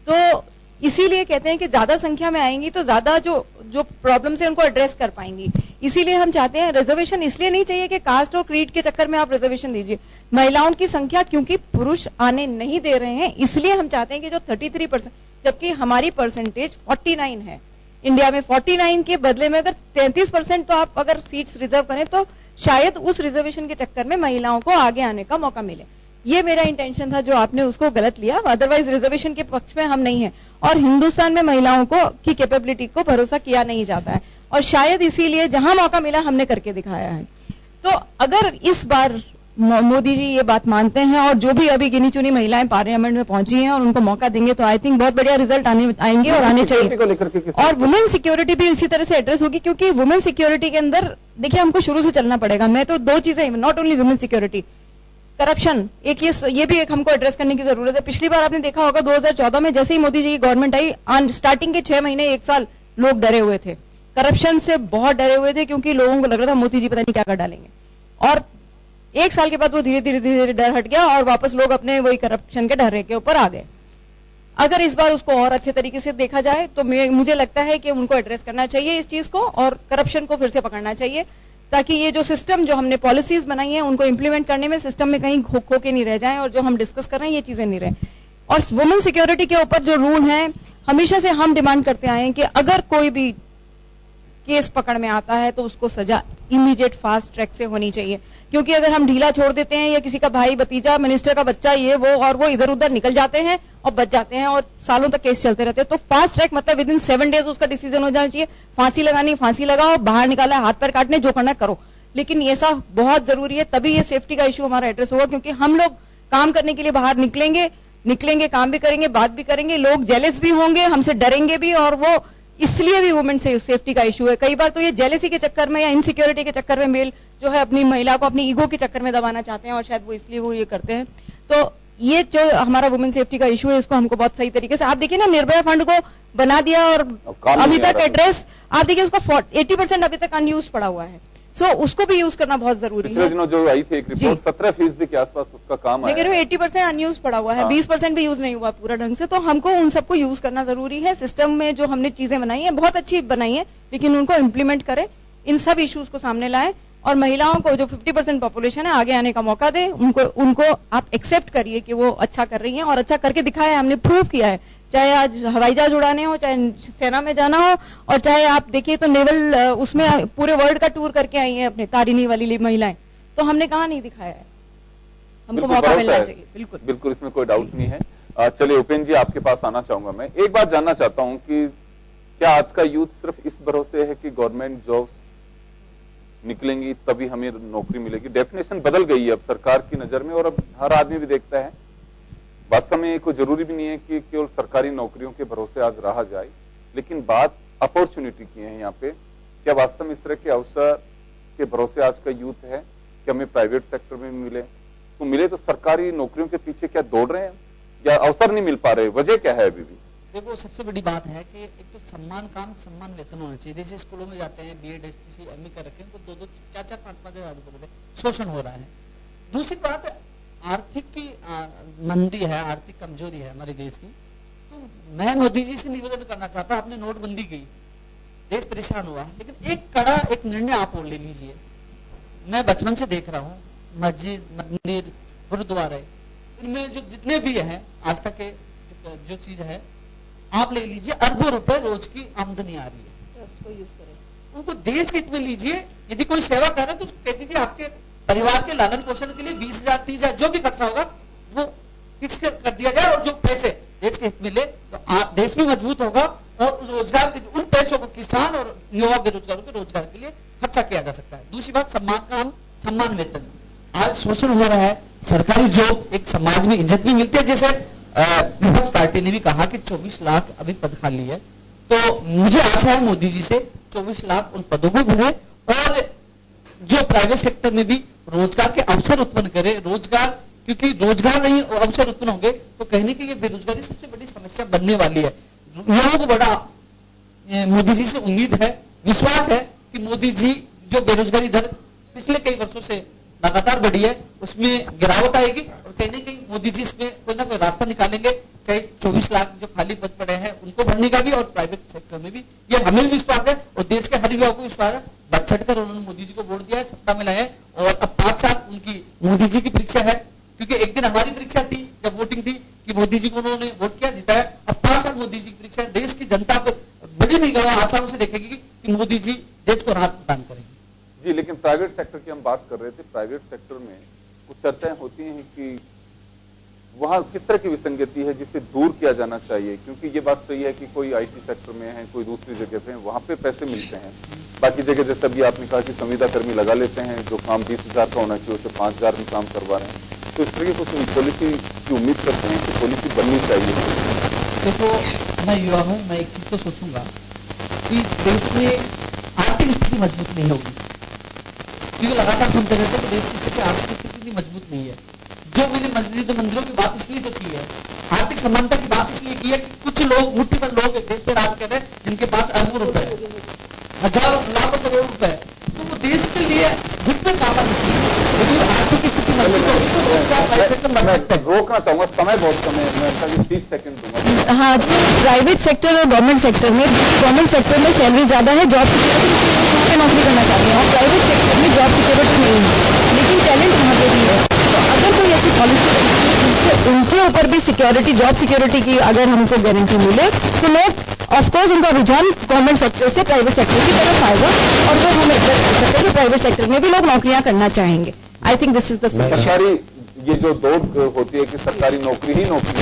तो इसीलिए कहते हैं कि ज्यादा संख्या में आएंगी तो ज्यादा जो प्रॉब्लम्स है उनको एड्रेस कर पाएंगी। इसीलिए हम चाहते हैं रिजर्वेशन इसलिए नहीं चाहिए कि कास्ट और क्रीड के चक्कर में आप रिजर्वेशन दीजिए। महिलाओं की संख्या क्योंकि पुरुष आने नहीं दे रहे हैं, इसलिए हम चाहते हैं कि जो 33%, जबकि हमारी परसेंटेज 49 है इंडिया में, 49 के बदले में अगर 33% तो आप अगर सीट्स रिजर्व करें तो शायद उस रिजर्वेशन के चक्कर में महिलाओं को आगे आने का मौका मिले। ये मेरा इंटेंशन था, जो आपने उसको गलत लिया। अदरवाइज रिजर्वेशन के पक्ष में हम नहीं है, और हिंदुस्तान में महिलाओं को की कैपेबिलिटी को भरोसा किया नहीं जाता है, और शायद इसीलिए जहां मौका मिला हमने करके दिखाया है। तो अगर इस बार मोदी जी ये बात मानते हैं और जो भी अभी गिनी चुनी महिलाएं पार्लियामेंट में पहुंची हैं और उनको मौका देंगे तो आई थिंक बहुत बढ़िया रिजल्ट आएंगे और आने चाहिए। और वुमेन सिक्योरिटी भी इसी तरह से एड्रेस होगी, क्योंकि वुमेन सिक्योरिटी के अंदर देखिए हमको शुरू से चलना पड़ेगा। मैं तो दो चीजें, not only women security, corruption एक, ये भी एक हमको एड्रेस करने की जरूरत है। पिछली बार आपने देखा होगा 2014 में जैसे ही मोदी जी की गवर्नमेंट आई, स्टार्टिंग के 6 महीने 1 साल लोग डरे हुए थे, करप्शन से बहुत डरे हुए थे, क्योंकि लोगों को लग रहा था मोदी जी पता नहीं क्या कर डालेंगे। और 1 साल के बाद वो धीरे धीरे डर हट गया और वापस लोग अपने वही करप्शन के डरे के ऊपर आ गए। अगर इस बार उसको और अच्छे तरीके से देखा जाए तो मुझे लगता है कि उनको एड्रेस करना चाहिए इस चीज को, और करप्शन को फिर से पकड़ना चाहिए, ताकि ये जो सिस्टम, जो हमने पॉलिसीज बनाई हैं, उनको इंप्लीमेंट करने में सिस्टम में कहीं खो के नहीं रह जाएं, और जो हम डिस्कस कर रहे हैं ये चीजें नहीं रहे। और वुमेन सिक्योरिटी के ऊपर जो रूल है, हमेशा से हम डिमांड करते आए हैं कि अगर कोई भी केस पकड़ में आता है तो उसको सजा इमीडिएट फास्ट ट्रैक से होनी चाहिए। क्योंकि अगर हम ढीला छोड़ देते हैं, या किसी का भाई भतीजा मिनिस्टर का बच्चा ये वो, और वो इधर उधर निकल जाते हैं और बच जाते हैं और सालों तक केस चलते रहते हैं, तो फास्ट ट्रैक मतलब विद इन 7 डेज उसका डिसीजन हो जाना चाहिए। फांसी लगानी फांसी लगाओ, बाहर निकाला हाथ पैर काटने, जो करना करो। लेकिन ऐसा बहुत जरूरी है, तभी ये सेफ्टी का इश्यू हमारा एड्रेस होगा। क्योंकि हम लोग काम करने के लिए बाहर निकलेंगे, काम भी करेंगे, बात भी करेंगे, लोग जेलस भी होंगे, हमसे डरेंगे भी, और वो इसलिए भी वुमेन से सेफ्टी का इशू है। कई बार तो ये जेलेसी के चक्कर में या इनसिक्योरिटी के चक्कर में मेल जो है अपनी महिला को अपनी ईगो के चक्कर में दबाना चाहते हैं, और शायद वो इसलिए वो ये करते हैं। तो ये जो हमारा वुमेन सेफ्टी का इशू है, इसको हमको बहुत सही तरीके से, आप देखिए ना, निर्भया फंड को बना दिया और अभी तक एड्रेस, आप देखिए उसका 80% अभी तक अनयूज पड़ा हुआ है। सो उसको भी यूज करना बहुत जरूरी है। दिनों जो आई थी एक रिपोर्ट 17% के आसपास उसका काम आया। लेकिन 80% अनयूज पड़ा हुआ है, 20% भी यूज नहीं हुआ पूरा ढंग से। तो हमको उन सबको यूज करना जरूरी है। सिस्टम में जो हमने चीजें बनाई है बहुत अच्छी बनाई है, लेकिन उनको इम्प्लीमेंट करें, इन सब इश्यूज को सामने लाएं, और महिलाओं को जो 50% पॉपुलेशन है आगे आने का मौका दें। उनको आप एक्सेप्ट करिए कि वो अच्छा कर रही हैं, और अच्छा करके दिखाया है, हमने प्रूव किया है। चाहे आज हवाई जहाज उड़ाने हो, चाहे सेना में जाना हो, और चाहे आप देखिए तो नेवल उसमें पूरे वर्ल्ड का टूर करके आई हैं अपने तारिणी वाली महिलाएं। तो हमने कहा नहीं दिखाया है, हमको मौका मिलना चाहिए। बिल्कुल बिल्कुल, इसमें कोई डाउट नहीं है। चलिए उपेंद्र जी, आपके पास आना चाहूंगा मैं। एक बात जानना चाहता हूं कि क्या आज का यूथ सिर्फ इस भरोसे है कि गवर्नमेंट जॉब्स निकलेंगी तभी हमें नौकरी मिलेगी? डेफिनेशन बदल गई है अब सरकार की नजर में, और अब हर आदमी भी देखता है। वास्तव में कोई जरूरी भी नहीं है कि केवल सरकारी नौकरियों के भरोसे आज रहा जाए, लेकिन बात अपॉर्चुनिटी की है यहाँ पे। क्या वास्तव में इस तरह के अवसर के भरोसे आज का यूथ है कि हमें प्राइवेट सेक्टर में मिले? तो मिले तो सरकारी नौकरियों के पीछे क्या दौड़ रहे हैं, या अवसर नहीं मिल पा रहे? वजह क्या है अभी भी? देखो, सबसे बड़ी बात है कि एक तो सम्मान काम सम्मान वेतन होना चाहिए। जैसे स्कूलों में जाते हैं, बीएड एसटीसी एमए कर रखे हैं, तो 2-2 4-4 5-5 हजार रुपए शोषण हो रहा है। दूसरी बात, आर्थिक की मंदी है, आर्थिक कमजोरी है हमारे देश की। तो मैं मोदी जी से निवेदन करना चाहता, आपने नोटबंदी की, देश परेशान हुआ, लेकिन एक निर्णय आप और ले लीजिए। मैं बचपन से देख रहा हूँ, मस्जिद, मंदिर, गुरुद्वारे, इनमें जो जितने भी है आज तक के जो चीज है, आप ले लीजिए, अरबों रुपए रोज की आमदनी आ रही है। ट्रस्ट को यूज करें, उनको देश हित में लीजिए। यदि कोई सेवा कर रहा है तो कह दीजिए आपके परिवार के लालन पोषण के लिए 20,000 30,000 जो भी खर्चा होगा वो फिक्स कर दिया जाए, और जो पैसे देश के हित में ले तो देश भी मजबूत होगा, और रोजगार के उन पैसों को किसान और युवा बेरोजगारों के रोजगार के लिए खर्चा किया जा सकता है। दूसरी बात, सम्मान काम सम्मान वेतन। आज शोषण हो रहा है, सरकारी जॉब एक समाज में इज्जत भी मिलती है। जैसे विपक्ष पार्टी ने भी कहा कि 24 लाख अभी पद खाली है, तो मुझे आशा है मोदी जी से 24 लाख उन पदों को भरे और जो प्राइवेट सेक्टर में भी रोजगार के अवसर उत्पन्न करे। रोजगार, क्योंकि रोजगार नहीं अवसर उत्पन्न होंगे तो कहीं ना कहीं ये बेरोजगारी सबसे बड़ी समस्या बनने वाली है। युवाओं को बड़ा मोदी जी से उम्मीद है, विश्वास है कि मोदी जी जो बेरोजगारी दर पिछले कई वर्षों से लगातार बढ़ी है उसमें गिरावट आएगी और कहीं ना कहीं मोदी जी इसमें कोई ना कोई रास्ता निकालेंगे, चाहे 24 लाख जो खाली पद पड़े हैं उनको भरने का भी और प्राइवेट सेक्टर में भी। ये हमें भी विश्वास है और देश के हर युवा को विश्वास है। बढ़ चढ़कर उन्होंने मोदी जी को वोट दिया है, सत्ता में लाए हैं और अब 5 साल उनकी मोदी जी की परीक्षा है, क्योंकि एक दिन हमारी परीक्षा थी जब वोटिंग थी कि मोदी जी को उन्होंने वोट किया, जिताया। अब 5 साल मोदी जी की परीक्षा है। देश की जनता को बड़ी निगाह आसानी से देखेगी कि मोदी जी देश को राहत प्रदान करेंगे। जी, लेकिन प्राइवेट सेक्टर की हम बात कर रहे थे। प्राइवेट सेक्टर में कुछ चर्चाएं होती हैं कि वहां किस तरह की विसंगति है जिसे दूर किया जाना चाहिए, क्योंकि ये बात सही है कि कोई आईटी सेक्टर में है, कोई दूसरी जगह पे है, वहां पे पैसे मिलते हैं। बाकी जगह जैसे अभी आपने कहा कि संविदा कर्मी लगा लेते हैं, जो काम 20,000 का होना चाहिए उसे 5,000 में काम करवा रहे हैं। तो इस तरह की कुछ पॉलिसी की उम्मीद करते हैं कि पॉलिसी बननी चाहिए। देखो, मैं युवा हूं, मैं एक चीज तो सोचूंगा कि देश में आर्थिक स्थिति मजबूत नहीं होगी, क्योंकि लगातार सुनते रहते हैं कि देश की स्थिति आर्थिक स्थिति मजबूत नहीं है। जो मैंने मंदिरों की बात इसलिए तो की है, आर्थिक समानता की बात इसलिए की है कि कुछ लोग, मुट्ठी भर लोग देश पे राज कर रहे हैं जिनके पास अरबों रुपए है, हजारों लाखों करोड़ रुपए है, तो वो देश के लिए घुटने काटा नहीं चाहिए। लेकिन आर्थिक स्थिति मजबूत होगी तो रोजगार रोकना चाहूंगा, समय बहुत कम है, मैं 30 सेकंड दूंगा। हाँ, प्राइवेट सेक्टर और गवर्नमेंट सेक्टर में, गवर्नमेंट सेक्टर में सैलरी ज्यादा है, जॉब सिक्योरिटी पे नौकरी करना चाहते हैं और प्राइवेट सेक्टर में जॉब सिक्योरिटी नहीं है, लेकिन टैलेंट वहां पे भी है। तो अगर कोई ऐसी पॉलिसी जिससे उनके ऊपर भी सिक्योरिटी, जॉब सिक्योरिटी की अगर हमको गारंटी मिले तो लोग ऑफकोर्स उनका रुझान गवर्नमेंट सेक्टर से प्राइवेट सेक्टर की तरफ आएगा और फिर हम एक्सपेक्ट कर सकते हैं कि प्राइवेट सेक्टर में भी लोग नौकरियां करना चाहेंगे। I think this is the सरकारी ये जो दौड़ होती है कि सरकारी नौकरी ही नौकरी